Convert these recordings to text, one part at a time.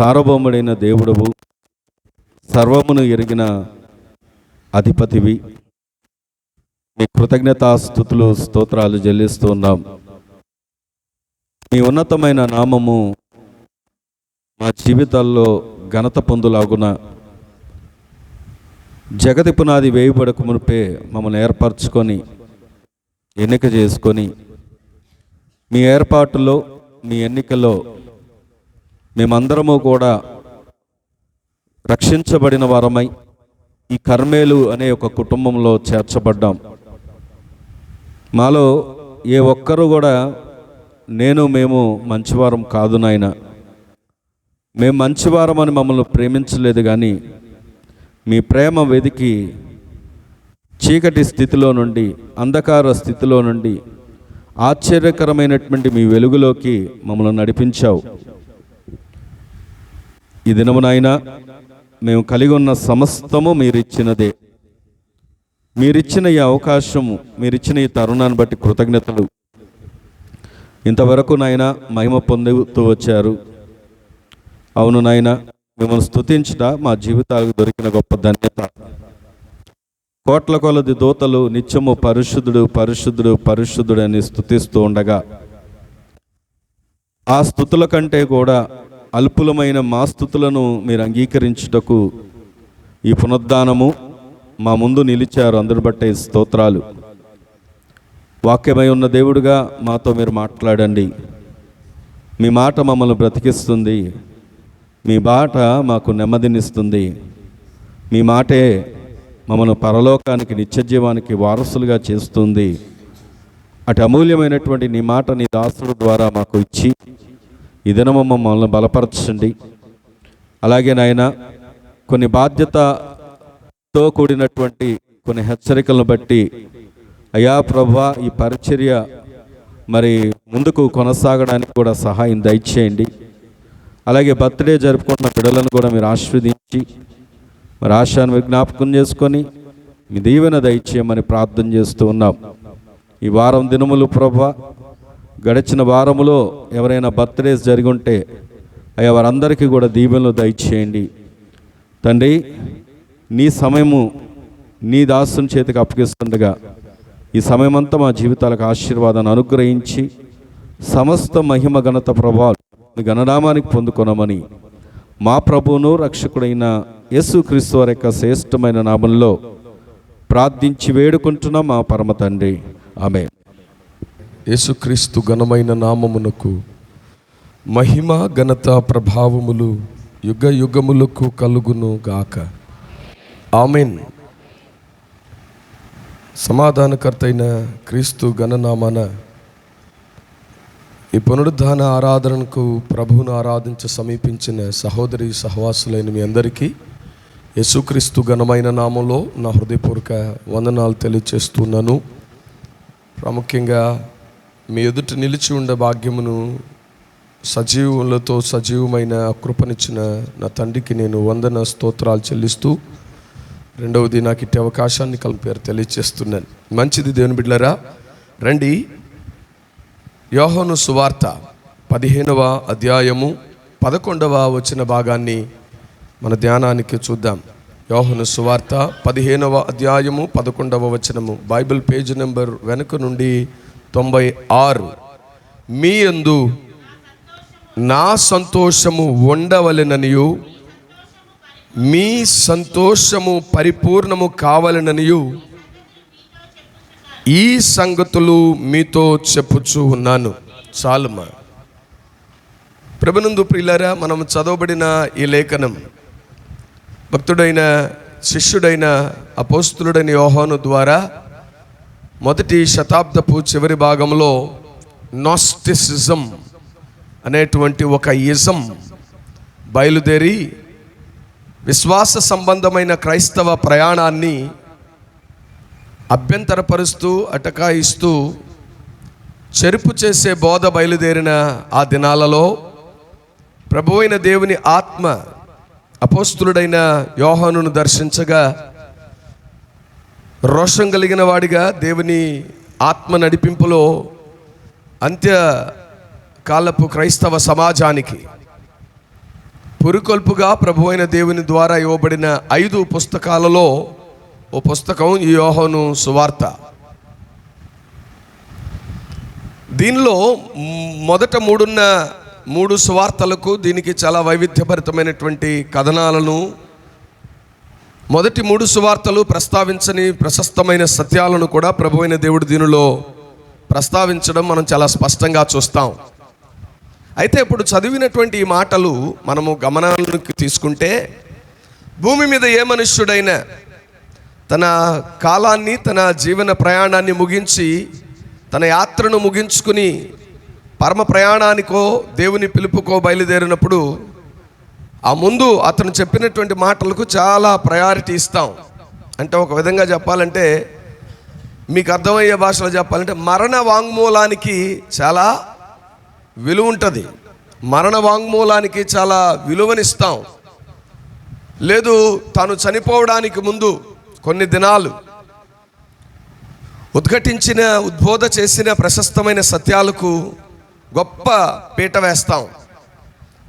సార్వభౌముడైన దేవుడవు, సర్వమును ఎరిగిన అధిపతివి, మీ కృతజ్ఞతాస్తుతులు స్తోత్రాలు చెల్లిస్తూ ఉన్నాం. మీ ఉన్నతమైన నామము మా జీవితాల్లో ఘనత పొందులాగున జగతి పునాది వేయబడక మునిపే మమ్మల్ని ఏర్పరచుకొని ఎన్నిక చేసుకొని మీ ఏర్పాటులో మీ ఎన్నికలో మేమందరము కూడా రక్షించబడిన వారమై ఈ కర్మేలు అనే ఒక కుటుంబంలో చేర్చబడ్డాం. మాలో ఏ ఒక్కరు కూడా మేము మంచివారం కాదు నాయన, మేము మంచివారం అని మమ్మల్ని ప్రేమించలేదు, కానీ మీ ప్రేమ వెదికి చీకటి స్థితిలో నుండి, అంధకార స్థితిలో నుండి ఆశ్చర్యకరమైనటువంటి మీ వెలుగులోకి మమ్మల్ని నడిపించావు. ఈ దినమునైనా మేము కలిగి ఉన్న సమస్తము మీరిచ్చినదే. మీరిచ్చిన ఈ అవకాశము, మీరిచ్చిన ఈ తరుణాన్ని బట్టి కృతజ్ఞతలు. ఇంతవరకు నాయన మహిమ పొందుతూ వచ్చారు. అవును నాయన, మిమ్మల్ని స్తుతించుట మా జీవితాలకు దొరికిన గొప్ప ధన్యత. కోట్ల కొలది దూతలు నిత్యము పరిశుద్ధుడు పరిశుద్ధుడు పరిశుద్ధుడు అని స్తుతిస్తూ ఉండగా, ఆ స్తుతుల కంటే కూడా అల్పులమైన మా స్తుతులను మీరు అంగీకరించుటకు ఈ పునరుద్ధానము మా ముందు నిలిచారు. అందరి బట్టే స్తోత్రాలు. వాక్యమై ఉన్న దేవుడుగా మాతో మీరు మాట్లాడండి. మీ మాట మమ్మల్ని బ్రతికిస్తుంది, మీ మాట మాకు నెమ్మదినిస్తుంది. మీ మాటే మమ్మల్ని పరలోకానికి, నిత్యజీవానికి వారసులుగా చేస్తుంది. అటు అమూల్యమైనటువంటి నీ మాట నీ దాసుడు ద్వారా మాకు ఇచ్చి ఈ దినము మమ్మల్ని బలపరచండి. అలాగే నాయన, కొన్ని బాధ్యతతో కూడినటువంటి కొన్ని హెచ్చరికలను బట్టి అయా ప్రభువా, ఈ పరిచర్య మరి ముందుకు కొనసాగడానికి కూడా సహాయం దయచేయండి. అలాగే బర్త్డే జరుపుకున్న బిడ్డలను కూడా మీరు ఆశీర్వదించి మరి ఆశాను విజ్ఞాపకం చేసుకొని మీ దీవెన దయచేయమని ప్రార్థన చేస్తూ ఉన్నాం. ఈ వారం దినములు ప్రభువా, గడిచిన వారములో ఎవరైనా బర్త్డేస్ జరిగి ఉంటే అయ్యా వారందరికీ కూడా దీవెనలు దయచేయండి. తండ్రి, నీ సమయము నీ దాసుని చేతికి అప్పగిస్తుండగా ఈ సమయమంతా మా జీవితాలకు ఆశీర్వాదాన్ని అనుగ్రహించి సమస్త మహిమ ఘనత ప్రభావాలు మీ గణనామానికి పొందుకొనమని మా ప్రభువును రక్షకుడైన యేసుక్రీస్తు వారి యొక్క శ్రేష్టమైన నామంలో ప్రార్థించి వేడుకుంటున్నాం మా పరమ తండ్రి, ఆమేన్. యేసుక్రీస్తు ఘనమైన నామమునకు మహిమ ఘనత ప్రభావములు యుగ యుగములకు కలుగును గాక, ఆమేన్. సమాధానకర్త అయిన క్రీస్తు ఘననామాన ఈ పునరుద్ధాన ఆరాధనకు ప్రభువును ఆరాధించ సమీపించిన సహోదరి సహవాసులైన మీ అందరికీ యేసుక్రీస్తు ఘనమైన నామంలో నా హృదయపూర్వక వందనాలు తెలియచేస్తున్నాను. ప్రాముఖ్యంగా మీ ఎదుట నిలిచి ఉండే భాగ్యమును సజీవులతో సజీవమైన కృపనిచ్చిన నా తండ్రికి నేను వందన స్తోత్రాలు చెల్లిస్తూ, రెండవది నాకు ఇట్టి అవకాశాన్ని కలిపారు తెలియచేస్తున్నాను. మంచిది దేవుని బిడ్డలారా, రండి యోహాను సువార్త 15వ అధ్యాయము 11వ వచన భాగాన్ని మన ధ్యానానికి చూద్దాం. యోహాను సువార్త 15వ అధ్యాయము 11వ వచనము, బైబిల్ పేజ్ నెంబర్ వెనుక నుండి 96. మీ యందు నా సంతోషము ఉండవలెననియు మీ సంతోషము పరిపూర్ణము కావాలననియు ఈ సంగతులు మీతో చెప్పుచూ ఉన్నాను. చాలుమా. ప్రభునందు ప్రియులారా, మనం చదవబడిన ఈ లేఖనం భక్తుడైన శిష్యుడైన అపోస్తులుడైన యోహాను ద్వారా మొదటి శతాబ్దపు చివరి భాగంలో నాస్టిసిజం అనేటువంటి ఒక ఇజం బయలుదేరి విశ్వాస సంబంధమైన క్రైస్తవ ప్రయాణాన్ని అభ్యంతరపరుస్తూ అటకాయిస్తూ చెరుపు చేసే బోధ బయలుదేరిన ఆ దినాలలో ప్రభువైన దేవుని ఆత్మ అపోస్తులుడైన యోహానును దర్శించగా రోషం కలిగిన వాడిగా దేవుని ఆత్మ నడిపింపులో అంత్య కాలపు క్రైస్తవ సమాజానికి పురుకొల్పుగా ప్రభు అయిన దేవుని ద్వారా ఇవ్వబడిన 5 పుస్తకాలలో ఓ పుస్తకం ఈ యోహాను సువార్త. దీనిలో మొదట 3 సువార్తలకు దీనికి చాలా వైవిధ్యభరితమైనటువంటి కథనాలను, మొదటి 3 సువార్తలు ప్రస్తావించని ప్రశస్తమైన సత్యాలను కూడా ప్రభు అయిన దేవుడు దీనిలో ప్రస్తావించడం మనం చాలా స్పష్టంగా చూస్తాం. అయితే ఇప్పుడు చదివినటువంటి ఈ మాటలు మనము గమనానికి తీసుకుంటే, భూమి మీద ఏ మనుష్యుడైనా తన కాలాన్ని, తన జీవన ప్రయాణాన్ని ముగించి, తన యాత్రను ముగించుకుని పరమ ప్రయాణానికో దేవుని పిలుపుకో బయలుదేరినప్పుడు ఆ ముందు అతను చెప్పినటువంటి మాటలకు చాలా ప్రయారిటీ ఇస్తాం. అంటే ఒక విధంగా చెప్పాలంటే, మీకు అర్థమయ్యే భాషలో చెప్పాలంటే, మరణ వాంగ్మూలానికి చాలా విలువ ఉంటుంది. మరణ వాంగ్మూలానికి చాలా విలువనిస్తాం. లేదు, తాను చనిపోవడానికి ముందు కొన్ని దినాలు ఉద్ఘటించిన, ఉద్బోధ చేసిన ప్రశస్తమైన సత్యాలకు గొప్ప పీట వేస్తాం.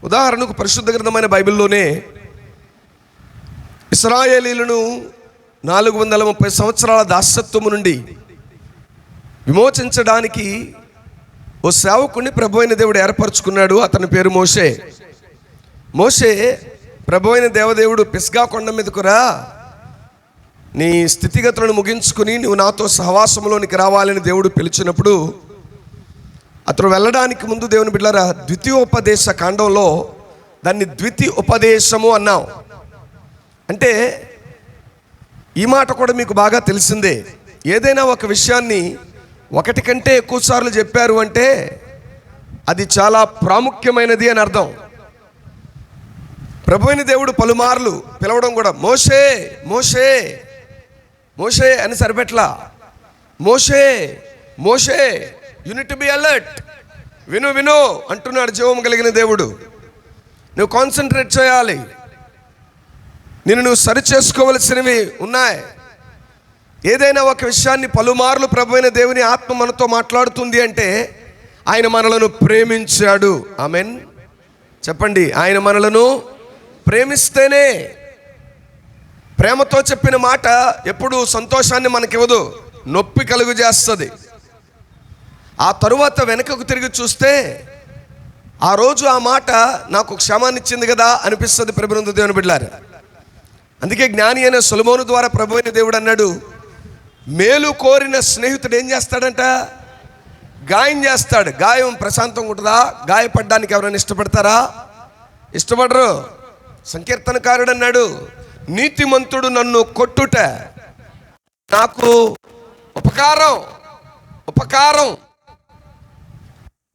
ఉదాహరణకు పరిశుద్ధ గ్రంథమైన బైబిల్లోనే ఇశ్రాయేలీలను 430 సంవత్సరాల దాస్యత్వము నుండి విమోచించడానికి ఓ సేవకుడిని ప్రభు అయిన దేవుడు ఏర్పరచుకున్నాడు. అతని పేరు మోషే. మోషే ప్రభు అయిన దేవదేవుడు పిస్గా కొండ మీదకు రా, నీ స్థితిగతులను ముగించుకుని నువ్వు నాతో సహవాసంలోనికి రావాలని దేవుడు పిలిచినప్పుడు అతను వెళ్ళడానికి ముందు దేవుని బిడ్డలారా, ద్వితీయోపదేశ కాండంలో దాన్ని ద్వితీయోపదేశము అన్నాం. అంటే ఈ మాట కూడా మీకు బాగా తెలిసిందే. ఏదైనా ఒక విషయాన్ని 1 కంటే ఎక్కువ సార్లు చెప్పారు అంటే అది చాలా ప్రాముఖ్యమైనది అని అర్థం. ప్రభువైన దేవుడు పలుమార్లు పిలవడం కూడా మోషే మోషే మోషే అని సరిపెట్లా. మోషే మోషే యూనిట్ బి అలర్ట్, విను విను అంటున్నాడు జీవం కలిగిన దేవుడు. నువ్వు కాన్సన్ట్రేట్ చేయాలి, నువ్వు సరి చేసుకోవలసినవి ఉన్నాయి. ఏదైనా ఒక విషయాన్ని పలుమార్లు ప్రభువైన దేవుని ఆత్మ మనతో మాట్లాడుతుంది అంటే ఆయన మనలను ప్రేమించాడు. ఆమెన్ చెప్పండి. ఆయన మనలను ప్రేమిస్తేనే. ప్రేమతో చెప్పిన మాట ఎప్పుడు సంతోషాన్ని మనకివ్వదు, నొప్పి కలుగు చేస్తుంది. ఆ తరువాత వెనకకు తిరిగి చూస్తే ఆ రోజు ఆ మాట నాకు క్షమాన్నిచ్చింది కదా అనిపిస్తుంది ప్రభునందు దేవుని బిడ్డలారా. అందుకే జ్ఞాని అయిన సొలొమోను ద్వారా ప్రభువైన దేవుడు అన్నాడు, మేలు కోరిన స్నేహితుడు ఏం చేస్తాడంట? గాయం చేస్తాడు. గాయం ప్రశాంతంగా ఉంటుందా? గాయపడ్డానికి ఎవరైనా ఇష్టపడతారా? ఇష్టపడరు. సంకీర్తనకారుడు అన్నాడు, నీతిమంతుడు నన్ను కొట్టుట నాకు ఉపకారం ఉపకారం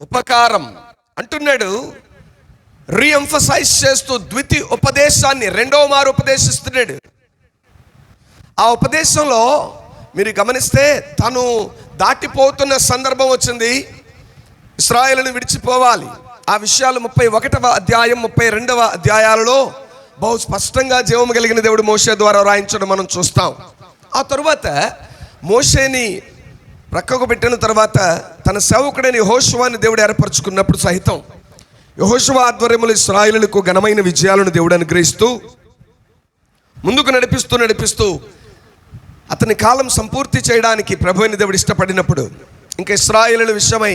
ఉపకారం అంటున్నాడు. రీఎంఫసైజ్ చేస్తూ ద్వితీయ ఉపదేశాన్ని 2వ మారు ఉపదేశిస్తున్నాడు. ఆ ఉపదేశంలో మీరు గమనిస్తే తను దాటిపోతున్న సందర్భం వచ్చింది. ఇశ్రాయేలును విడిచిపోవాలి. ఆ విషయాలు 31వ అధ్యాయం 32వ అధ్యాయాలలో బహు స్పష్టంగా జీవము కలిగిన దేవుడు మోషే ద్వారా రాయించడం మనం చూస్తాం. ఆ తరువాత మోషేని ప్రక్కకు పెట్టిన తర్వాత తన సేవకుడైన యెహోషువని దేవుడు ఏర్పరచుకున్నప్పుడు సహితం యెహోషువ ఆధ్వర్యములో ఇశ్రాయేలులకు ఘనమైన విజయాలను దేవుడు అనుగ్రహిస్తూ ముందుకు నడిపిస్తూ అతని కాలం సంపూర్తి చేయడానికి ప్రభువైన దేవుడు ఇష్టపడినప్పుడు, ఇంకా ఇశ్రాయేలుల విషయమై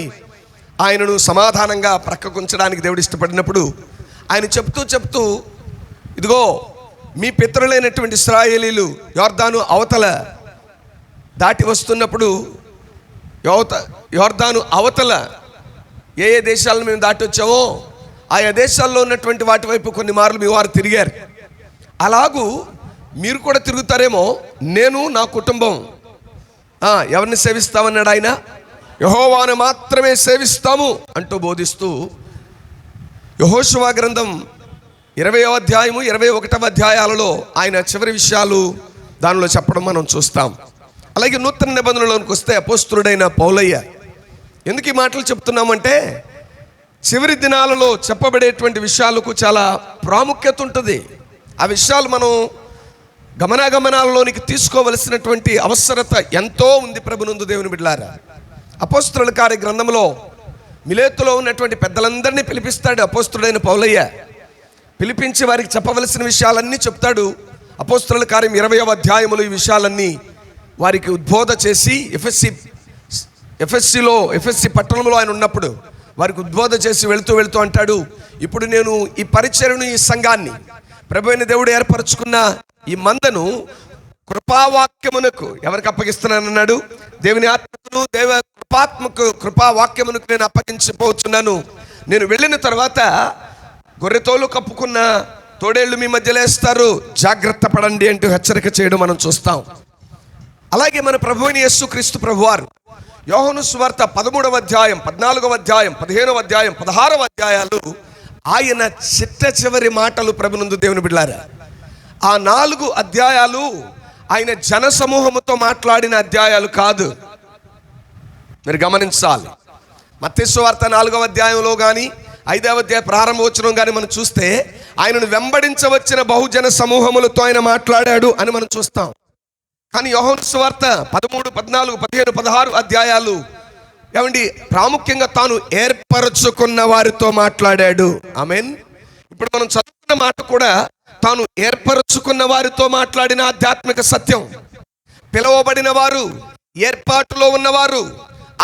ఆయనను సమాధానంగా ప్రక్కకు ఉంచడానికి దేవుడు ఇష్టపడినప్పుడు ఆయన చెప్తూ ఇదిగో మీ పితరులైనటువంటి ఇశ్రాయేలీలు యోర్దాను అవతల దాటి వస్తున్నప్పుడు యోర్దాను అవతల ఏ ఏ దేశాలను మేము దాటి వచ్చామో ఆయా దేశాల్లో ఉన్నటువంటి వాటి వైపు కొన్ని మార్లు మీ వారు తిరిగారు. అలాగూ మీరు కూడా తిరుగుతారేమో. నేను నా కుటుంబం ఎవరిని సేవిస్తామన్నాడు ఆయన? యెహోవాను మాత్రమే సేవిస్తాము అంటూ బోధిస్తూ యెహోషువ గ్రంథం 20వ అధ్యాయము 21వ అధ్యాయాలలో ఆయన చివరి విషయాలు దానిలో చెప్పడం మనం చూస్తాం. అలాగే నూతన నిబంధనలోనికి వస్తే అపోస్తలుడైన పౌలయ్య. ఎందుకు ఈ మాటలు చెప్తున్నామంటే చివరి దినాలలో చెప్పబడేటువంటి విషయాలకు చాలా ప్రాముఖ్యత ఉంటుంది. ఆ విషయాలు మనం గమనాగమనాలలోనికి తీసుకోవలసినటువంటి అవసరత ఎంతో ఉంది ప్రభునందు దేవుని బిడ్డలారా. అపోస్తలుల కార్య గ్రంథంలో మిలేతులో ఉన్నటువంటి పెద్దలందరినీ పిలిపిస్తాడు అపోస్తలుడైన పౌలయ్య. పిలిపించి వారికి చెప్పవలసిన విషయాలన్నీ చెప్తాడు. అపోస్తలుల కార్యం 20వ అధ్యాయములో ఈ విషయాలన్నీ వారికి ఉద్బోధ చేసి ఎఫెస్సి పట్టణంలో ఆయన ఉన్నప్పుడు వారికి ఉద్బోధ చేసి వెళుతూ అంటాడు, ఇప్పుడు నేను ఈ పరిచర్యను, ఈ సంఘాన్ని, ప్రభువైన దేవుడు ఏర్పరచుకున్న ఈ మందను కృపావాక్యమునకు ఎవరికి అప్పగిస్తున్నానన్నాడు? దేవుని ఆత్మకును కృపావాక్యమునకు నేను అప్పగించిపోతున్నాను. నేను వెళ్ళిన తర్వాత గొర్రెతోలు కప్పుకున్న తోడేళ్లు మీ మధ్యలో వేస్తారు, జాగ్రత్త పడండి అంటూ హెచ్చరిక చేయడం మనం చూస్తాం. అలాగే మన ప్రభువైన యేసుక్రీస్తు ప్రభువారు యోహాను సువార్త 13వ అధ్యాయం, 14వ అధ్యాయం, 15వ అధ్యాయం, 16వ అధ్యాయాలు ఆయన చిట్ట చివరి మాటలు ప్రభునందు దేవుని బిడ్డలారా. ఆ 4 అధ్యాయాలు ఆయన జన సమూహముతో మాట్లాడిన అధ్యాయాలు కాదు, మీరు గమనించాలి. మత్తయి సువార్త 4వ అధ్యాయంలో కానీ 5వ అధ్యాయ ప్రారంభవచనం కానీ మనం చూస్తే ఆయనను వెంబడించవచ్చిన బహుజన సమూహములతో ఆయన మాట్లాడాడు అని మనం చూస్తాం. కానీ యోహాను సువార్త 13, 14, 15, 16 అధ్యాయాలు ఏమండి ప్రాముఖ్యంగా తాను ఏర్పరచుకున్న వారితో మాట్లాడాడు. ఆమేన్. ఇప్పుడు మనం చదువుకున్న మాట కూడా తాను ఏర్పరచుకున్న వారితో మాట్లాడిన ఆధ్యాత్మిక సత్యం. పిలువబడిన వారు, ఏర్పాటులో ఉన్నవారు,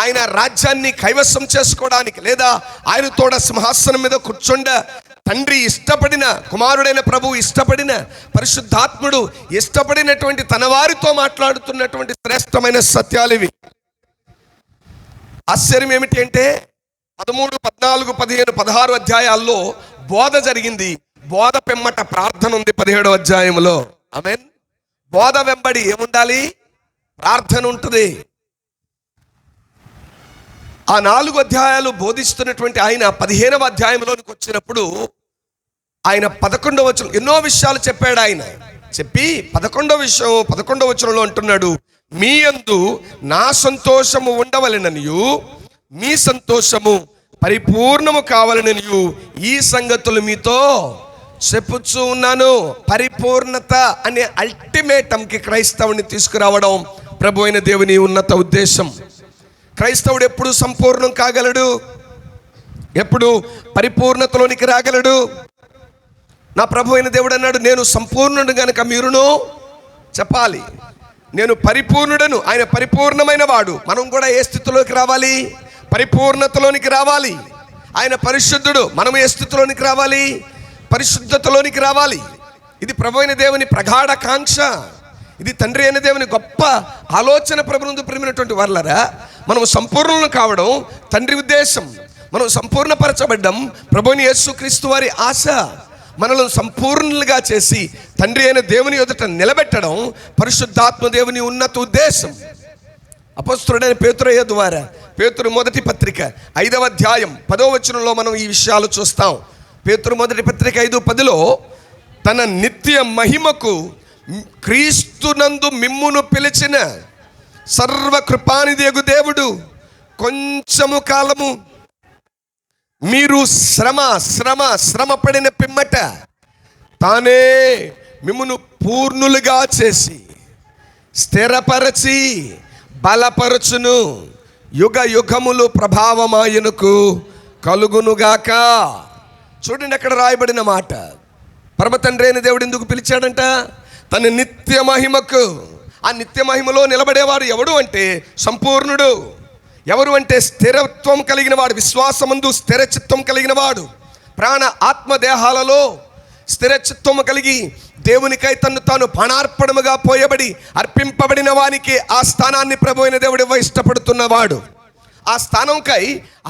ఆయన రాజ్యాన్ని కైవసం చేసుకోవడానికి లేదా ఆయన తోడ సింహాసనం మీద కూర్చుండ తండ్రి ఇష్టపడిన, కుమారుడైన ప్రభు ఇష్టపడిన, పరిశుద్ధాత్ముడు ఇష్టపడినటువంటి తన వారితో మాట్లాడుతున్నటువంటి శ్రేష్టమైన సత్యాలు ఇవి. ఆశ్చర్యం ఏమిటి అంటే 13, 14, 15, 16 అధ్యాయాల్లో బోధ జరిగింది. బోధ పెమ్మట ప్రార్థన ఉంది 17వ అధ్యాయంలో. ఆమేన్. బోధ వెంబడి ఏముండాలి? ప్రార్థన ఉంటుంది. ఆ 4 అధ్యాయాలు బోధిస్తున్నటువంటి ఆయన 15వ అధ్యాయంలోనికి వచ్చినప్పుడు ఆయన 11వ వచనం ఎన్నో విషయాలు చెప్పాడు. ఆయన చెప్పి 11వ వచనంలో అంటున్నాడు, మీ యందు నా సంతోషము ఉండవలెననియు మీ సంతోషము పరిపూర్ణము కావాలననియు ఈ సంగతులు మీతో చెప్పుచూ ఉన్నాను. పరిపూర్ణత అనే అల్టిమేటంకి క్రైస్తవుని తీసుకురావడం ప్రభు అయిన దేవుని ఉన్నత ఉద్దేశం. క్రైస్తవుడు ఎప్పుడు సంపూర్ణం కాగలడు? ఎప్పుడు పరిపూర్ణతలోనికి రాగలడు? నా ప్రభు అయిన దేవుడు అన్నాడు, నేను సంపూర్ణుడు గనుక మీరును చెప్పాలి. నేను పరిపూర్ణుడను, ఆయన పరిపూర్ణమైన వాడు. మనం కూడా ఏ స్థితిలోకి రావాలి? పరిపూర్ణతలోనికి రావాలి. ఆయన పరిశుద్ధుడు, మనం ఏ స్థితిలోనికి రావాలి? పరిశుద్ధతలోనికి రావాలి. ఇది ప్రభు అయిన దేవుని ప్రగాఢ కాంక్ష. ఇది తండ్రి అయిన దేవుని గొప్ప ఆలోచన. ప్రభునందు ప్రేమైనటువంటి వారలారా, మనం సంపూర్ణులను కావడం తండ్రి ఉద్దేశం. మనం సంపూర్ణపరచబడ్డం ప్రభువైన యేసుక్రీస్తు వారి ఆశ. మనల్ని సంపూర్ణులుగా చేసి తండ్రి అయిన దేవుని ఎదుట నిలబెట్టడం పరిశుద్ధాత్మ దేవుని ఉన్నత ఉద్దేశం. అపొస్తలుడైన పేతురయ్య ద్వారా పేతురు మొదటి పత్రిక 5వ అధ్యాయం 10వ వచనంలో మనం ఈ విషయాలు చూస్తాం. పేతురు మొదటి పత్రిక 5:10లో తన నిత్య మహిమకు క్రీస్తునందు మిమ్మును పిలిచిన సర్వకృపానిదేగు దేవుడు కొంచెము కాలము మీరు శ్రమ పడిన పిమ్మట తానే మిమ్మును పూర్ణులుగా చేసి స్థిరపరచి బలపరచును. యుగ యుగములు ప్రభావమాయనకు కలుగునుగాక. చూడండి అక్కడ రాయబడిన మాట. పరమ తండ్రి అయిన దేవుడు ఎందుకు పిలిచాడంట? తన నిత్య మహిమకు. ఆ నిత్య మహిమలో నిలబడేవాడు ఎవడు అంటే సంపూర్ణుడు. ఎవరు అంటే స్థిరత్వం కలిగిన వాడు, విశ్వాసమందు స్థిర చిత్తం కలిగిన వాడు, ప్రాణ ఆత్మ దేహాలలో స్థిర చిత్తము కలిగి దేవునికై తను తాను ప్రాణార్పణముగా పోయబడి అర్పింపబడిన వానికి ఆ స్థానాన్ని ప్రభు అయిన దేవుడు ఇష్టపడుతున్నవాడు. ఆ స్థానంకై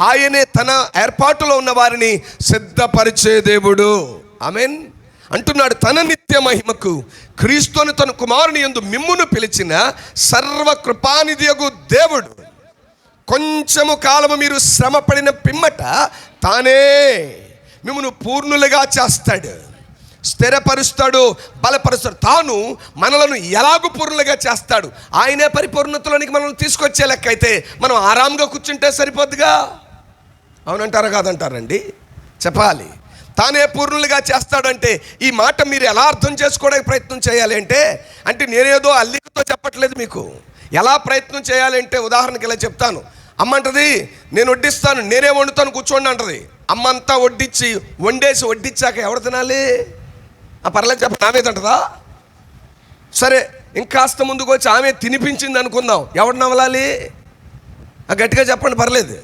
ఆయనే తన ఏర్పాటులో ఉన్న వారిని సిద్ధపరిచే దేవుడు. ఆమేన్. అంటున్నాడు, తన నిత్య మహిమకు క్రీస్తుని తన కుమారుని యందు మిమ్మును పిలిచిన సర్వకృపానిధియగు దేవుడు కొంచెము కాలము మీరు శ్రమపడిన పిమ్మట తానే మిమ్మును పూర్ణులుగా చేస్తాడు, స్థిరపరుస్తాడు, బలపరుస్తాడు. తాను మనలను ఎలాగూ పూర్ణులుగా చేస్తాడు. ఆయనే పరిపూర్ణతలోనికి మనల్ని తీసుకొచ్చే లెక్క అయితే మనం ఆరాంగా కూర్చుంటే సరిపోద్దుగా. అవునంటారా కాదంటారండి? చెప్పాలి. తానే పూర్ణులుగా చేస్తాడంటే ఈ మాట మీరు ఎలా అర్థం చేసుకోవడానికి ప్రయత్నం చేయాలి అంటే నేనేదో అల్లికతో చెప్పట్లేదు. మీకు ఎలా ప్రయత్నం చేయాలి అంటే ఉదాహరణకి ఇలా చెప్తాను. అమ్మ అంటది నేను వడ్డిస్తాను, నేనే వండుతాను, కూర్చోండి అంటది. అమ్మ అంతా వండేసి వడ్డించాక ఎవరు తినాలి? పర్లేదు చెప్పండి, నా మీద అంటదా? సరే ఇంకాస్త ముందుకు వచ్చి ఆమె తినిపించింది అనుకుందాం, ఎవడు నవలాలి? గట్టిగా చెప్పండి, పర్లేదు,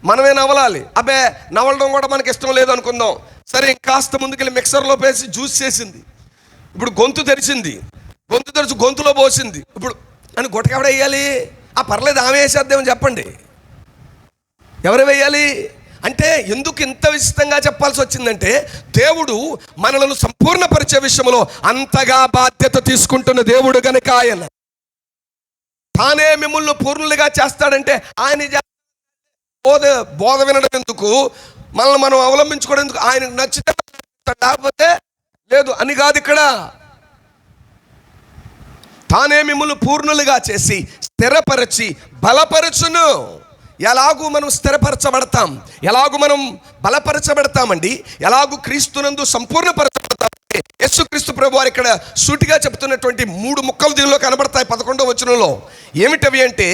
మనమే నవలాలి. అబ్బే నవలడం కూడా మనకి ఇష్టం లేదు అనుకుందాం. సరే ఇంకాస్త ముందుకెళ్ళి మిక్సర్లో వేసి జ్యూస్ చేసింది. ఇప్పుడు గొంతు తెరిచింది, గొంతులో పోసింది. ఇప్పుడు అని గుట్టకెవడ వేయాలి? పర్లేదు ఆమె వేసేద్దామని చెప్పండి, ఎవరు వేయాలి? అంటే ఎందుకు ఇంత విశిష్టంగా చెప్పాల్సి వచ్చిందంటే, దేవుడు మనలను సంపూర్ణపరిచే విషయంలో అంతగా బాధ్యత తీసుకుంటున్న దేవుడు గనుక ఆయన తానే మిమ్మల్ని పూర్ణులుగా చేస్తాడంటే ఆయన బోధ వినడం ఎందుకు, మనల్ని మనం అవలంబించుకోవడం ఎందుకు? ఆయనకు నచ్చితే లేకపోతే లేదు అని కాదు. ఇక్కడ తానే మిమ్మల్ని పూర్ణులుగా చేసి స్థిరపరచి బలపరచును. ఎలాగూ మనం స్థిరపరచబడతాం, ఎలాగూ మనం బలపరచబడతామండి, ఎలాగూ క్రీస్తునందు సంపూర్ణపరచబడతాం. యేసుక్రీస్తు ప్రభు వారు ఇక్కడ సూటిగా చెప్తున్నటువంటి 3 ముక్కలు దీనిలో కనబడతాయి 11వ వచనంలో. ఏమిటవి అంటే,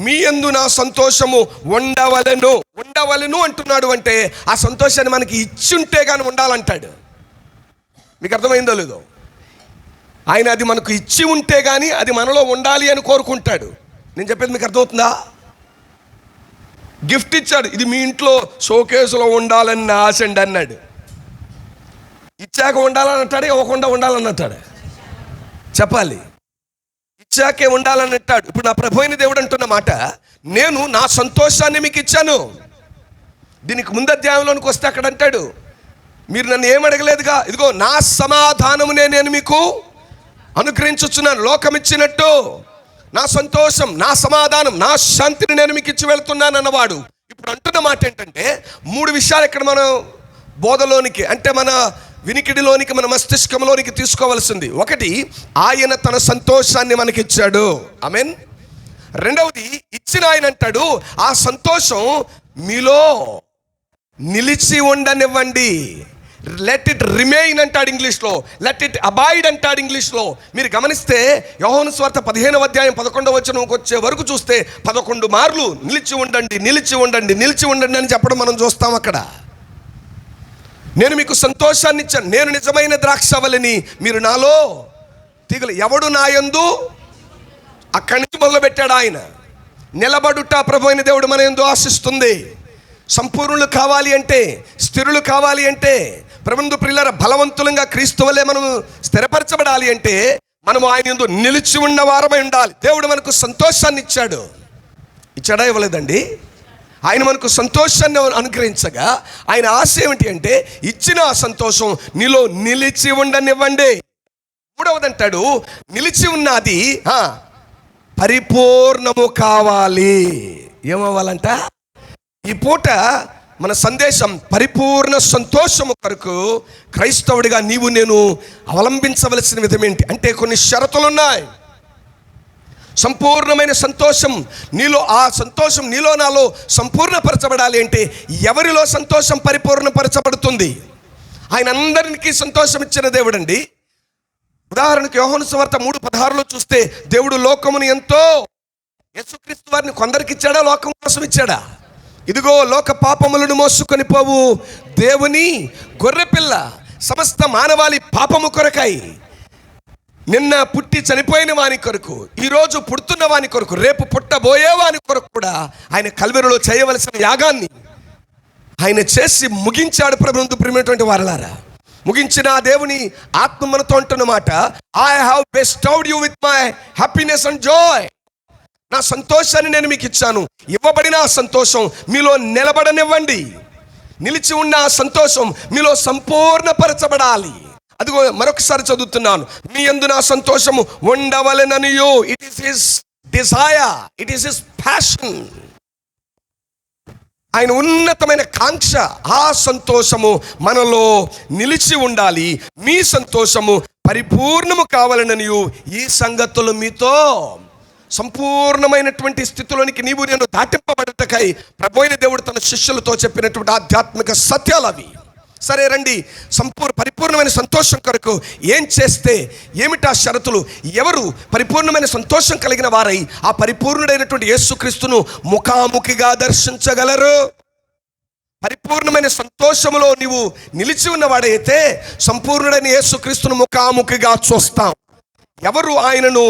మీ యందు నా సంతోషము ఉండవలెను అంటున్నాడు. అంటే ఆ సంతోషాన్ని మనకి ఇచ్చుంటే కానీ ఉండాలంటాడు. మీకు అర్థమైందో లేదో? ఆయన అది మనకు ఇచ్చి ఉంటే కానీ అది మనలో ఉండాలి అని కోరుకుంటాడు. నేను చెప్పేది మీకు అర్థమవుతుందా? గిఫ్ట్ ఇచ్చాడు, ఇది మీ ఇంట్లో షోకేసులో ఉండాలని నా ఆశ అండి అన్నాడు. ఇచ్చాక ఉండాలని అంటాడు, ఇవ్వకుండా ఉండాలని అంటాడు? చెప్పాలి, ఇచ్చాకే ఉండాలని అంటాడు. ఇప్పుడు నా ప్రభు అయిన దేవుడు అంటున్న మాట, నేను నా సంతోషాన్ని మీకు ఇచ్చాను. దీనికి ముందు అధ్యాయంలోనికి వస్తే అక్కడ అంటాడు, మీరు నన్ను ఏం అడగలేదుగా, ఇదిగో నా సమాధానమునే నేను మీకు అనుగ్రహించుచున్నాను. లోకం ఇచ్చినట్టు నా సంతోషం, నా సమాధానం, నా శాంతిని నేను మీకు ఇచ్చి వెళ్తున్నాను అన్నవాడు ఇప్పుడు అంటున్న మాట ఏంటంటే, 3 విషయాలు ఇక్కడ మనం బోధలోనికి, అంటే మన వినికిడిలోనికి, మన మస్తిష్కంలోనికి తీసుకోవాల్సింది. ఒకటి, ఆయన తన సంతోషాన్ని మనకిచ్చాడు. ఆమేన్. రెండవది, ఇచ్చిన ఆయన అంటాడు, ఆ సంతోషం మీలో నిలిచి ఉండనివ్వండి. లెట్ ఇట్ రిమైన్ అంటాడు ఇంగ్లీష్లో, లెట్ ఇట్ అబాయిడ్ అంటాడు ఇంగ్లీష్లో. మీరు గమనిస్తే యోహాను సువార్త 15వ అధ్యాయం 11వ వచనంకి వచ్చే వరకు చూస్తే 11 మార్లు నిలిచి ఉండండి, నిలిచి ఉండండి, నిలిచి ఉండండి అని చెప్పడం మనం చూస్తాం. అక్కడ నేను మీకు సంతోషాన్ని ఇచ్చాను, నేను నిజమైన ద్రాక్షవల్లిని, మీరు నాలో తీగలు, ఎవడు నా యందు, అక్కడి నుంచి మొదలు పెట్టాడు ఆయన. నిలబడుట ప్రభు అయిన దేవుడు మన యందు ఆశిస్తుంది. సంపూర్ణులు కావాలి అంటే, స్థిరులు కావాలి అంటే, ప్రభునందు ప్రియులారా బలవంతులంగా క్రీస్తు వలె మనం స్థిరపరచబడాలి అంటే మనము ఆయన యందు నిలిచి ఉన్న వారమై ఉండాలి. దేవుడు మనకు సంతోషాన్ని ఇచ్చాడు. ఇచ్చాడా? ఇవ్వలేదండి. ఆయన మనకు సంతోషాన్ని అనుగ్రహించగా ఆయన ఆశ ఏమిటి అంటే, ఇచ్చిన ఆ సంతోషం నీలో నిలిచి ఉండనివ్వండి. 3వది అంటాడు, నిలిచి ఉన్నది పరిపూర్ణము కావాలి. ఏమవ్వాలంట? ఈ పూట మన సందేశం పరిపూర్ణ సంతోషము కొరకు క్రైస్తవుడిగా నీవు నేను అవలంబించవలసిన విధం ఏంటి అంటే, కొన్ని షరతులు ఉన్నాయి. సంపూర్ణమైన సంతోషం నీలో, ఆ సంతోషం నీలో నాలో సంపూర్ణపరచబడాలి అంటే ఎవరిలో సంతోషం పరిపూర్ణపరచబడుతుంది? ఆయన అందరికీ సంతోషం ఇచ్చిన దేవుడండి. ఉదాహరణకు యోహాను సువార్త 3:16లో చూస్తే, దేవుడు లోకమును ఎంతో, యేసుక్రీస్తు వారిని కొందరికి ఇచ్చాడా, లోకం కోసం ఇచ్చాడా? ఇదిగో లోక పాపములను మోసుకొని పోవు దేవుని గొర్రెపిల్ల, సమస్త మానవాళి పాపము కొరకై, నిన్న పుట్టి చనిపోయిన వాని కొరకు, ఈరోజు పుడుతున్న వాని కొరకు, రేపు పుట్టబోయే వాని కొరకు కూడా ఆయన కల్వరిలో చేయవలసిన యాగాన్ని ఆయన చేసి ముగించాడు. ప్రభునందు ప్రియమైనటువంటి వారలారా, ముగించిన ఆ దేవుని ఆత్మ మనతో అంటున్న మాట, I have bestowed you with my happiness and joy. నా సంతోషాన్ని నేను మీకు ఇచ్చాను. ఇవ్వబడిన ఆ సంతోషం మీలో నిలబడనివ్వండి. నిలిచి ఉన్న ఆ సంతోషం మీలో సంపూర్ణపరచబడాలి. అదిగో మరొకసారి చదువుతున్నాను, మీ యందు నా సంతోషము ఉండవలెననియు. It is his desire, it is his passion. ఆయన ఉన్నతమైన కాంక్ష, ఆ సంతోషము మనలో నిలిచి ఉండాలి. మీ సంతోషము పరిపూర్ణము కావాలననియు ఈ సంగతులు మీతో, సంపూర్ణమైనటువంటి స్థితిలోనికి నీవు నేను దాటింపబడటకై ప్రభు అయిన దేవుడు తన శిష్యులతో చెప్పినటువంటి ఆధ్యాత్మిక సత్యాలు అవి. సరే రండి, పరిపూర్ణమైన సంతోషం కొరకు ఏం చేస్తే ఏమిటా షరతులు? ఎవరు పరిపూర్ణమైన సంతోషం కలిగిన వారై ఆ పరిపూర్ణుడైనటువంటి యేసుక్రీస్తును ముఖాముఖిగా దర్శించగలరు? పరిపూర్ణమైన సంతోషములో నీవు నిలిచి ఉన్నవాడైతే సంపూర్ణుడైన యేసుక్రీస్తును ముఖాముఖిగా చూస్తాం. ఎవరు ఆయనను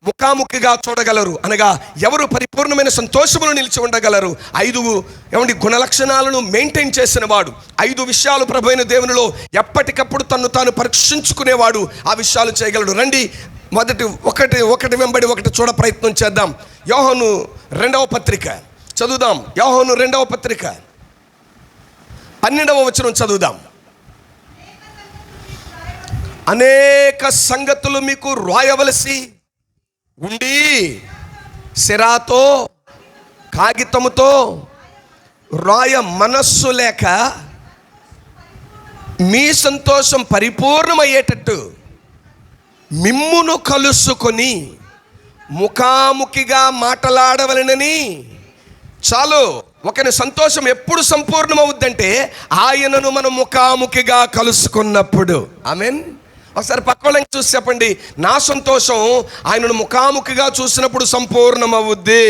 ముఖాముఖిగా చూడగలరు అనగా ఎవరు పరిపూర్ణమైన సంతోషములు నిలిచి ఉండగలరు? 5 గుణలక్షణాలను మెయింటైన్ చేసిన వాడు, 5 విషయాలు ప్రభువైన దేవునిలో ఎప్పటికప్పుడు తన్ను తాను పరీక్షించుకునేవాడు ఆ విషయాలు చేయగలడు. రండి, ఒకటి వెంబడి ఒకటి చూడ ప్రయత్నం చేద్దాం. యోహాను 2వ పత్రిక చదువుదాం. యోహాను 2వ పత్రిక 12వ వచనం చదువుదాం. అనేక సంగతులు మీకు రాయవలసి ఉండి సిరాతో కాగితముతో రాయ మనస్సు లేక మీ సంతోషం పరిపూర్ణమయ్యేటట్టు మిమ్మును కలుసుకొని ముఖాముఖిగా మాట్లాడవలెనని. చాలు, ఒకని సంతోషం ఎప్పుడు సంపూర్ణమవుద్దంటే ఆయనను మనం ముఖాముఖిగా కలుసుకున్నప్పుడు. ఆమేన్. ఒకసారి పక్క వాళ్ళని చూసి చెప్పండి, నా సంతోషం ఆయనను ముఖాముఖిగా చూసినప్పుడు సంపూర్ణమవుద్ది.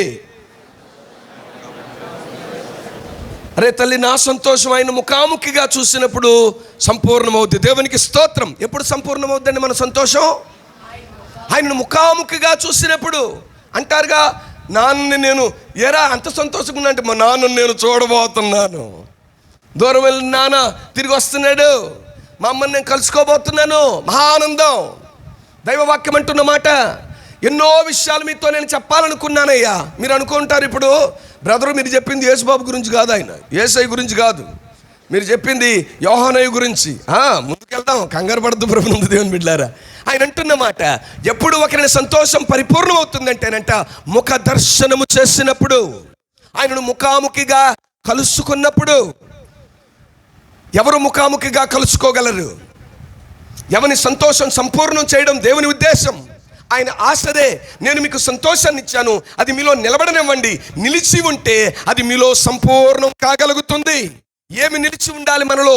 అరే తల్లి, నా సంతోషం ఆయన ముఖాముఖిగా చూసినప్పుడు సంపూర్ణమవుద్ది. దేవునికి స్తోత్రం. ఎప్పుడు సంపూర్ణమవుద్దండి మన సంతోషం? ఆయనను ముఖాముఖిగా చూసినప్పుడు. అంటారుగా, నాన్నని నేను ఎరా అంత సంతోషంగా ఉన్నా అంటే, మా నాన్నని నేను చూడబోతున్నాను, దూరం వెళ్ళిన నాన్న తిరిగి వస్తున్నాడు, మా అమ్మని నేను కలుసుకోబోతున్నాను, మహా ఆనందం. దైవవాక్యం అంటున్న మాట. ఎన్నో విషయాలు మీతో నేను చెప్పాలనుకున్నానయ్యా. మీరు అనుకుంటారు ఇప్పుడు, బ్రదరు మీరు చెప్పింది యేసుబాబు గురించి కాదు, ఆయన యేసయ్య గురించి కాదు, మీరు చెప్పింది యోహానయ్య గురించి. ముందుకెళ్దాం, కంగారు పడద్దు ప్రభునందు దేవుని బిడ్డలారా. ఆయన అంటున్న మాట, ఎప్పుడు ఒకరిని సంతోషం పరిపూర్ణం అవుతుందంటేనంట ముఖ దర్శనము చేసినప్పుడు, ఆయనను ముఖాముఖిగా కలుసుకున్నప్పుడు. ఎవరు ముఖాముఖిగా కలుసుకోగలరు? ఎవరి సంతోషం సంపూర్ణం చేయడం దేవుని ఉద్దేశం. ఆయన ఆశదే, నేను మీకు సంతోషాన్ని ఇచ్చాను, అది మీలో నిలబడనివ్వండి. నిలిచి ఉంటే అది మీలో సంపూర్ణం కాగలుగుతుంది. ఏమి నిలిచి ఉండాలి మనలో?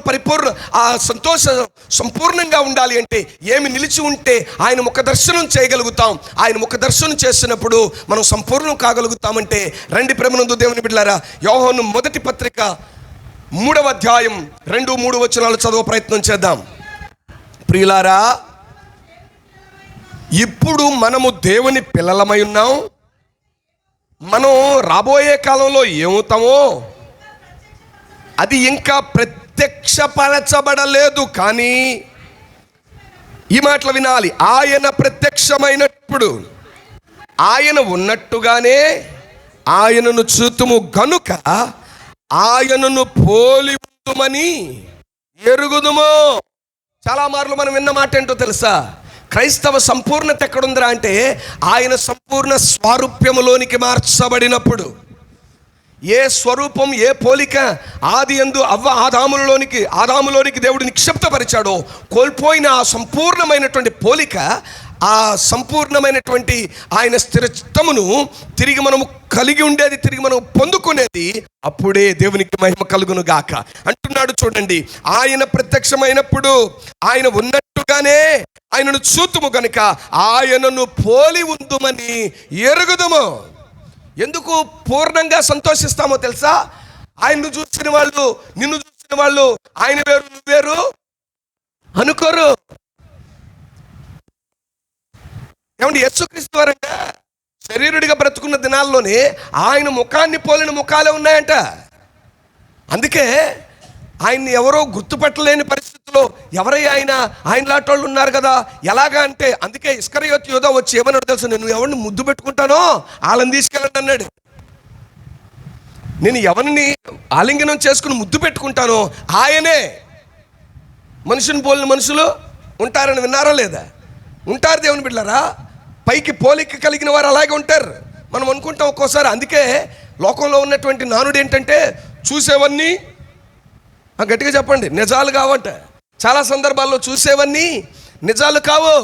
పరిపూర్ణ ఆ సంతోషం సంపూర్ణంగా ఉండాలి అంటే ఏమి నిలిచి ఉంటే ఆయన ముఖ దర్శనం చేయగలుగుతాం. ఆయన ముఖ దర్శనం చేసినప్పుడు మనం సంపూర్ణం కాగలుగుతామంటే, రండి ప్రేమనందు దేవుని బిడ్డలారా, యోహాను 1వ పత్రిక 3వ అధ్యాయం 2-3 వచనాలు చదువు ప్రయత్నం చేద్దాం. ప్రియులారా, ఇప్పుడు మనము దేవుని పిల్లలమై ఉన్నాం. మనం రాబోయే కాలంలో ఏమవుతామో అది ఇంకా ప్రత్యక్షపరచబడలేదు. కానీ ఈ మాటలు వినాలి. ఆయన ప్రత్యక్షమైనప్పుడు ఆయన ఉన్నట్టుగానే ఆయనను చూతుము గనుక ఆయనను పోలి ఉందుమని ఎరుగుదుము. చాలా మార్లు మనం విన్న మాట ఏంటో తెలుసా? క్రైస్తవ సంపూర్ణత ఎక్కడుందిరా అంటే, ఆయన సంపూర్ణ స్వారూప్యములోనికి మార్చబడినప్పుడు. ఏ స్వరూపం, ఏ పోలిక ఆది యందు ఆదాములోనికి దేవుడు నిక్షిప్తపరిచాడో, కోల్పోయిన ఆ సంపూర్ణమైనటువంటి పోలిక, ఆ సంపూర్ణమైనటువంటి ఆయన స్థిరత్వమును తిరిగి మనము కలిగి ఉండేది, తిరిగి మనం పొందుకునేది అప్పుడే దేవునికి మహిమ కలుగును గాక అంటున్నాడు. చూడండి, ఆయన ప్రత్యక్షమైనప్పుడు ఆయన ఉన్నట్టుగానే ఆయనను చూతుము గనుక ఆయనను పోలి ఉందుమని ఎరుగుదుము. ఎందుకు పూర్ణంగా సంతోషిస్తామో తెలుసా? ఆయన్ను చూసిన వాళ్ళు, నిన్ను చూసిన వాళ్ళు ఆయన వేరు నువ్వు వేరు అనుకోరు. ఏమంటే, యేసుక్రీస్తు వారంట శరీరుడిగా బ్రతుకున్న దినాల్లోనే ఆయన ముఖాన్ని పోలిన ముఖాలే ఉన్నాయంట. అందుకే ఆయన్ని ఎవరో గుర్తుపట్టలేని పరిస్థితుల్లో ఎవరై ఆయన లాంటి వాళ్ళు ఉన్నారు కదా. ఎలాగా అంటే, అందుకే ఇస్కరియోతు యూదా వచ్చి ఏమన్నాడు తెలుసు? నేను ఎవరిని ముద్దు పెట్టుకుంటానో వాళ్ళని తీసుకెళ్ళండి అన్నాడు. నేను ఎవరిని ఆలింగనం చేసుకుని ముద్దు పెట్టుకుంటానో ఆయనే. మనుషుని పోలిన మనుషులు ఉంటారని విన్నారా లేదా? ఉంటారు దేవుని బిడ్డలారా. పైకి పోలిక కలిగిన వారు అలాగే ఉంటారు. మనం అనుకుంటాం ఒక్కోసారి. అందుకే లోకంలో ఉన్నటువంటి నానుడు ఏంటంటే, చూసేవన్నీ గట్టిగా చెప్పండి నిజాలు కావంట. చాలా సందర్భాల్లో చూసేవన్నీ నిజాలు కావు.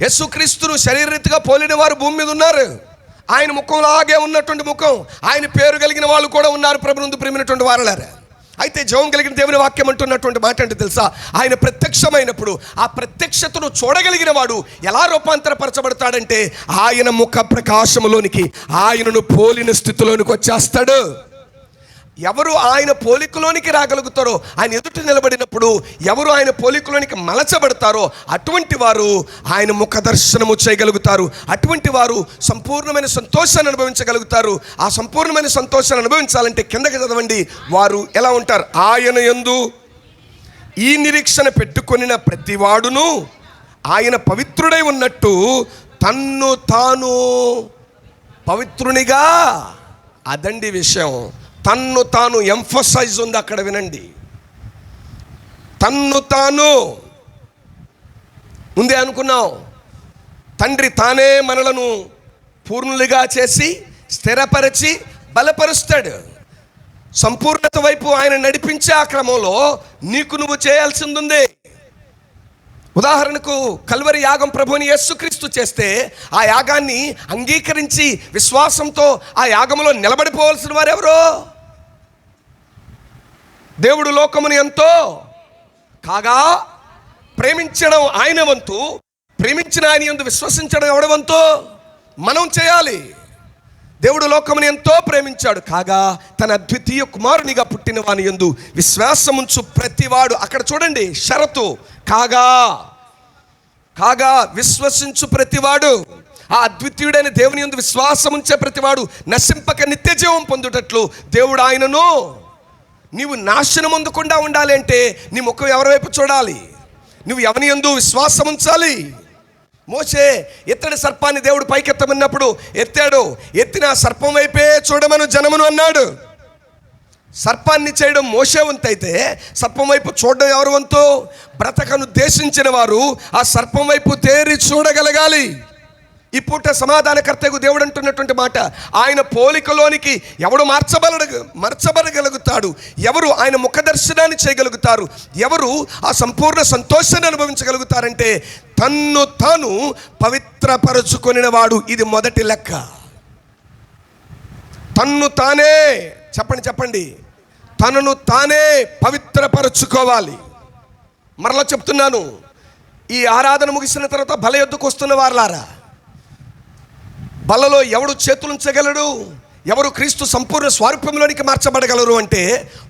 యేసుక్రీస్తును శరీరరీతిగా పోలిన వారు భూమి మీద ఉన్నారు. ఆయన ముఖంలాగే ఉన్నటువంటి ముఖం, ఆయన పేరు కలిగిన వాళ్ళు కూడా ఉన్నారు ప్రభునందు ప్రేమినటువంటి వారలారా. అయితే జీవం కలిగిన దేవుని వాక్యం అంటున్నటువంటి మాట అంటే తెలుసా, ఆయన ప్రత్యక్షమైనప్పుడు ఆ ప్రత్యక్షతను చూడగలిగిన వాడు ఎలా రూపాంతరపరచబడతాడంటే ఆయన ముఖ ప్రకాశములోనికి, ఆయనను పోలిన స్థితిలోనికి వచ్చేస్తాడు. ఎవరు ఆయన పోలికలోనికి రాగలుగుతారో, ఆయన ఎదుట నిలబడినప్పుడు ఎవరు ఆయన పోలికలోనికి మలచబడతారో అటువంటి వారు ఆయన ముఖ దర్శనము చేయగలుగుతారు. అటువంటి వారు సంపూర్ణమైన సంతోషాన్ని అనుభవించగలుగుతారు. ఆ సంపూర్ణమైన సంతోషాన్ని అనుభవించాలంటే కిందకి చదవండి, వారు ఎలా ఉంటారు? ఆయన యందు ఈ నిరీక్షణ పెట్టుకొనిన ప్రతివాడును ఆయన పవిత్రుడై ఉన్నట్టు తన్ను తాను పవిత్రునిగా. అదండి విషయం. తన్ను తాను ఎంఫసైజ్ ఉంది అక్కడ, వినండి. తన్ను తాను. ముందే అనుకున్నాం, తండ్రి తానే మనలను పూర్ణులుగా చేసి స్థిరపరిచి బలపరుస్తాడు. సంపూర్ణత వైపు ఆయన నడిపించే ఆ క్రమంలో నీకు నువ్వు చేయాల్సింది ఉంది. ఉదాహరణకు కల్వరి యాగం ప్రభువుని యేసుక్రీస్తు చేస్తే ఆ యాగాన్ని అంగీకరించి విశ్వాసంతో ఆ యాగంలో నిలబడిపోవాల్సిన వారెవరో? దేవుడు లోకముని ఎంతో కాగా ప్రేమించడం ఆయన వంతు, ప్రేమించిన ఆయన యందు విశ్వసించడం ఎవడి వంతు? మనం చేయాలి. దేవుడు లోకముని ఎంతో ప్రేమించాడు కాగా తన అద్వితీయ కుమారునిగా పుట్టిన వాని యందు విశ్వాసముంచు ప్రతివాడు. అక్కడ చూడండి షరతు, కాగా విశ్వసించు ప్రతివాడు, ఆ అద్వితీయుడైన దేవుని యందు విశ్వాసముంచే ప్రతివాడు నశింపక నిత్య జీవం పొందుటట్లు దేవుడు ఆయనను. నీవు నాశనం పొందకుండా ఉండాలి అంటే నీ ముఖం ఎవరి వైపు చూడాలి? నువ్వు ఎవని యందు విశ్వాసం ఉంచాలి. మోషే ఎత్తడి సర్పాన్ని దేవుడు పైకెత్తమన్నప్పుడు ఎత్తాడు. ఎత్తిన సర్పం వైపే చూడమను జనమును అన్నాడు. సర్పాన్ని చేయడం మోషే వంతు అయితే సర్పం వైపు చూడడం ఎవరి వంతు? బ్రతకనుద్దేశించిన వారు ఆ సర్పం వైపు తేరి చూడగలగాలి. ఈ పూట సమాధానకర్తకు దేవుడు అంటున్నటువంటి మాట, ఆయన పోలికలోనికి ఎవడు మార్చబడగలుగుతాడు? ఎవరు ఆయన ముఖ దర్శనాన్ని చేయగలుగుతారు? ఎవరు ఆ సంపూర్ణ సంతోషాన్ని అనుభవించగలుగుతారంటే తన్ను తాను పవిత్రపరచుకొనిన వాడు. ఇది మొదటి లెక్క. తన్ను తానే, చెప్పండి, తనను తానే పవిత్రపరచుకోవాలి. మరలా చెప్తున్నాను, ఈ ఆరాధన ముగిసిన తర్వాత బల యొద్దకు వస్తున్న వారులారా, బలలో ఎవడు చేతులుంచగలడు? ఎవరు క్రీస్తు సంపూర్ణ స్వారూప్యంలోనికి మార్చబడగలరు అంటే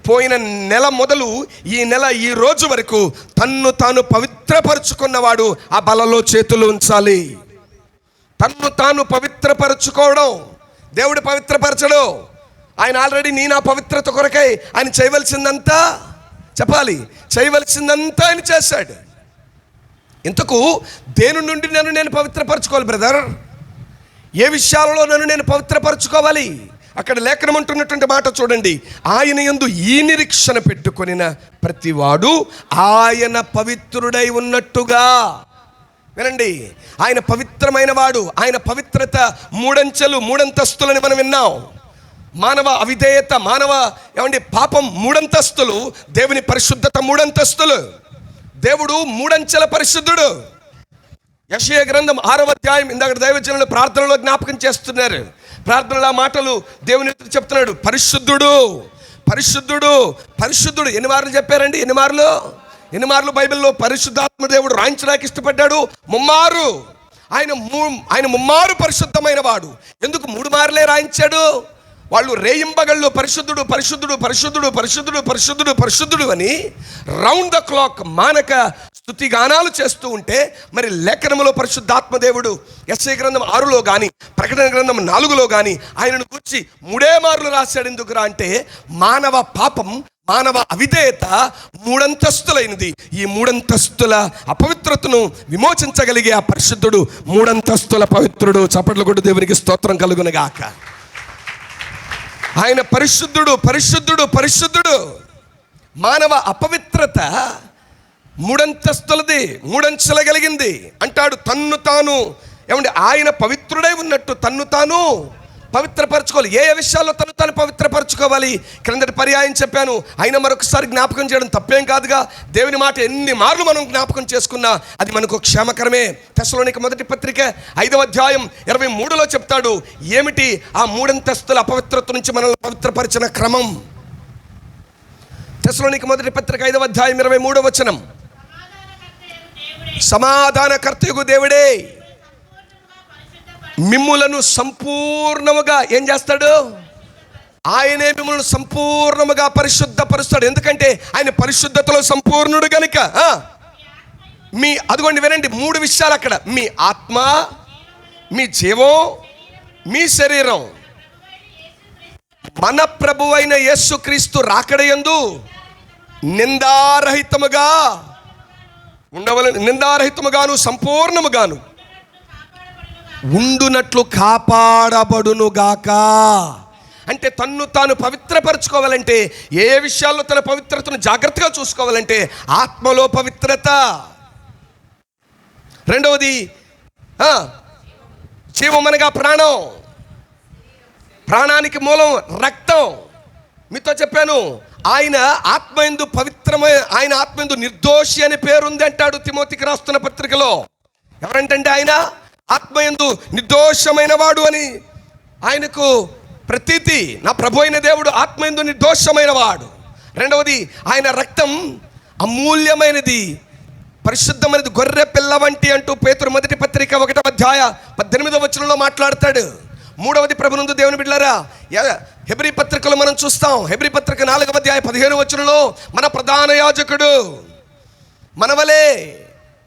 పోయిన నెల మొదలు ఈ నెల ఈ రోజు వరకు తన్ను తాను పవిత్రపరచుకున్నవాడు ఆ బలలో చేతులు ఉంచాలి. తన్ను తాను పవిత్రపరచుకోవడం. దేవుడు పవిత్రపరచడు. ఆయన ఆల్రెడీ నీ నా పవిత్రత కొరకై ఆయన చేయవలసిందంతా, చెప్పాలి, చేయవలసిందంతా ఆయన చేశాడు. ఇంతకు దేని నుండి నన్ను నేను పవిత్రపరచుకోవాలి బ్రదర్? ఏ విషయాలలో నన్ను నేను పవిత్రపరచుకోవాలి? అక్కడ లేఖనం అంటున్నటువంటి మాట చూడండి, ఆయన యందు ఈ నిరీక్షణ పెట్టుకొనిన ప్రతివాడు ఆయన పవిత్రుడై ఉన్నట్టుగా. వినండి, ఆయన పవిత్రమైన వాడు. ఆయన పవిత్రత మూడంతస్తులని మనం విన్నాం. మానవ అవిధేయత, పాపం 3 అంతస్తులు, దేవుని పరిశుద్ధత 3 అంతస్తులు. దేవుడు 3 అంచెల పరిశుద్ధుడు. యెషయా గ్రంథం 6వ అధ్యాయం, ఇందాక దైవజనులు ప్రార్థనలో జ్ఞాపకం చేస్తున్నారు. ప్రార్థనలో మాటలు దేవుని చెప్తున్నాడు, పరిశుద్ధుడు పరిశుద్ధుడు పరిశుద్ధుడు. ఎన్ని మార్లు చెప్పారండి? ఎన్ని మార్లు బైబిల్లో పరిశుద్ధాత్మ దేవుడు రాయించడానికి ఇష్టపడ్డాడు? 3 మార్లు. ఆయన 3 మార్లు పరిశుద్ధమైన వాడు. ఎందుకు 3 మార్లే రాయించాడు? వాళ్ళు రేయింబగళ్ళు పరిశుద్ధుడు పరిశుద్ధుడు పరిశుద్ధుడు పరిశుద్ధుడు పరిశుద్ధుడు పరిశుద్ధుడు అని రౌండ్ ద క్లాక్ మానక స్తుతి గానాలు చేస్తూ ఉంటే, మరి లేఖనములో పరిశుద్ధాత్మ దేవుడు యెషయా గ్రంథం 6లో కానీ ప్రకటన గ్రంథం 4లో కానీ ఆయనను గురించి 3 మార్లు రాశాడు. ఎందుకురా అంటే మానవ పాపం, మానవ అవిధేయత 3 అంతస్తులైనది. ఈ 3 అంతస్తుల అపవిత్రతను విమోచించగలిగే ఆ పరిశుద్ధుడు 3 అంతస్తుల పవిత్రుడు. చప్పట్లు కొట్టు దేవునికి స్తోత్రం కలుగునుగాక. ఆయన పరిశుద్ధుడు పరిశుద్ధుడు పరిశుద్ధుడు. మానవ అపవిత్రత 3 అంతస్తులది, 3 అంచెల కలిగింది అంటాడు. తన్ను తాను ఆయన పవిత్రుడై ఉన్నట్టు తన్ను తాను పవిత్రపరచుకోవాలి. ఏ విషయాల్లో తను తాను పవిత్రపరచుకోవాలి? క్రిందటి పర్యాయం చెప్పాను, అయినా మరొకసారి జ్ఞాపకం చేయడం తప్పేం కాదుగా. దేవుని మాట ఎన్ని మార్లు మనం జ్ఞాపకం చేసుకున్నా అది మనకు క్షేమకరమే. తెస్సలోనిక మొదటి పత్రిక 5వ అధ్యాయం 23లో చెప్తాడు ఏమిటి ఆ 3 అంతస్తుల అపవిత్రత నుంచి మనల్ని పవిత్రపరిచిన క్రమం. తెస్సలోనికీ మొదటి పత్రిక 5వ అధ్యాయం 23వ వచనం. సమాధానకర్తయగు దేవుడే మిమ్ములను సంపూర్ణముగా ఏం చేస్తాడు? ఆయనే మిమ్మల్ని సంపూర్ణముగా పరిశుద్ధపరుస్తాడు. ఎందుకంటే ఆయన పరిశుద్ధతలో సంపూర్ణుడు గనుక. మీ అదిగోండి వినండి, 3 విషయాలు అక్కడ: మీ ఆత్మ, మీ జీవం, మీ శరీరం మన ప్రభువైన యేసుక్రీస్తు రాకడయందు నిందారహితముగా ఉండవలెను, నిందారహితముగాను సంపూర్ణముగాను ఉండునట్లు కాపాడబడునుగాక. అంటే తన్ను తాను పవిత్రపరచుకోవాలంటే, ఏ విషయాల్లో తన పవిత్రతను జాగ్రత్తగా చూసుకోవాలంటే ఆత్మలో పవిత్రత. రెండవది జీవమనగా ప్రాణం, ప్రాణానికి మూలం రక్తం. మీతో చెప్పాను, ఆయన ఆత్మయందు పవిత్రమైన, ఆయన ఆత్మయందు నిర్దోషి అనే పేరుంది అంటాడు తిమోతికి రాస్తున్న పత్రికలో. ఎవరంటే ఆయన ఆత్మయందు నిర్దోషమైన వాడు అని ఆయనకు ప్రతీతి. నా ప్రభు అయిన దేవుడు ఆత్మయందు నిర్దోషమైన వాడు. రెండవది ఆయన రక్తం అమూల్యమైనది, పరిశుద్ధమైనది, గొర్రె పిల్ల వంటి అంటూ పేతురు మొదటి పత్రిక 1వ అధ్యాయం 18వ వచనంలో మాట్లాడతాడు. మూడవది ప్రభునందు దేవుని బిడ్డలారా, హెబ్రీ పత్రికలో మనం చూస్తాం. హెబ్రీ పత్రిక 4వ అధ్యాయం 15వ వచనంలో మన ప్రధాన యాజకుడు మనవలే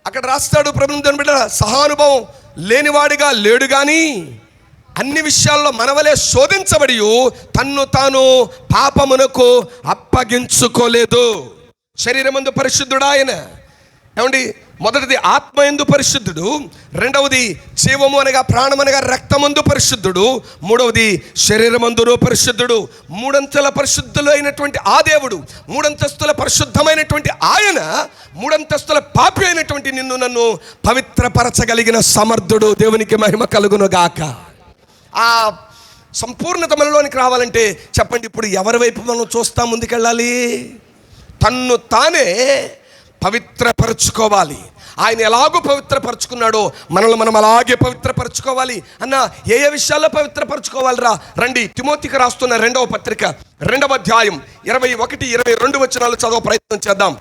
అక్కడ రాస్తాడు. ప్రభునందు దేవుని బిడ్డలారా, సహానుభవం లేనివాడిగా లేడు కానీ అన్ని విషయాల్లో మనవలే శోధించబడి తన్ను తాను పాపమునకు అప్పగించుకోలేదు. శరీరమందు పరిశుద్ధుడు ఆయన. ఏమండి, మొదటిది ఆత్మయందు పరిశుద్ధుడు, రెండవది జీవము అనగా ప్రాణమనగా రక్తమందు పరిశుద్ధుడు, మూడవది శరీరమందును పరిశుద్ధుడు. మూడంతల పరిశుద్ధులు అయినటువంటి ఆ దేవుడు, మూడంతస్తుల పరిశుద్ధమైనటువంటి ఆయన, మూడంతస్తుల పాపి అయినటువంటి నిన్ను నన్ను పవిత్రపరచగలిగిన సమర్థుడు. దేవునికి మహిమ కలుగును గాక. ఆ సంపూర్ణత మనలోనికి రావాలంటే చెప్పండి, ఇప్పుడు ఎవరి వైపు మనం చూస్తాం ముందుకెళ్ళాలి? తన్ను తానే పవిత్రపరచుకోవాలి. ఆయన ఎలాగో పవిత్రపరచుకున్నాడో మనల్ని మనం అలాగే పవిత్రపరచుకోవాలి. అన్న ఏ ఏ విషయాల్లో పవిత్రపరచుకోవాలిరా? రండి, తిమోతికి రాస్తున్న 2వ పత్రిక 2వ అధ్యాయం 21, 22 వచనాలు చదవ ప్రయత్నం చేద్దాం.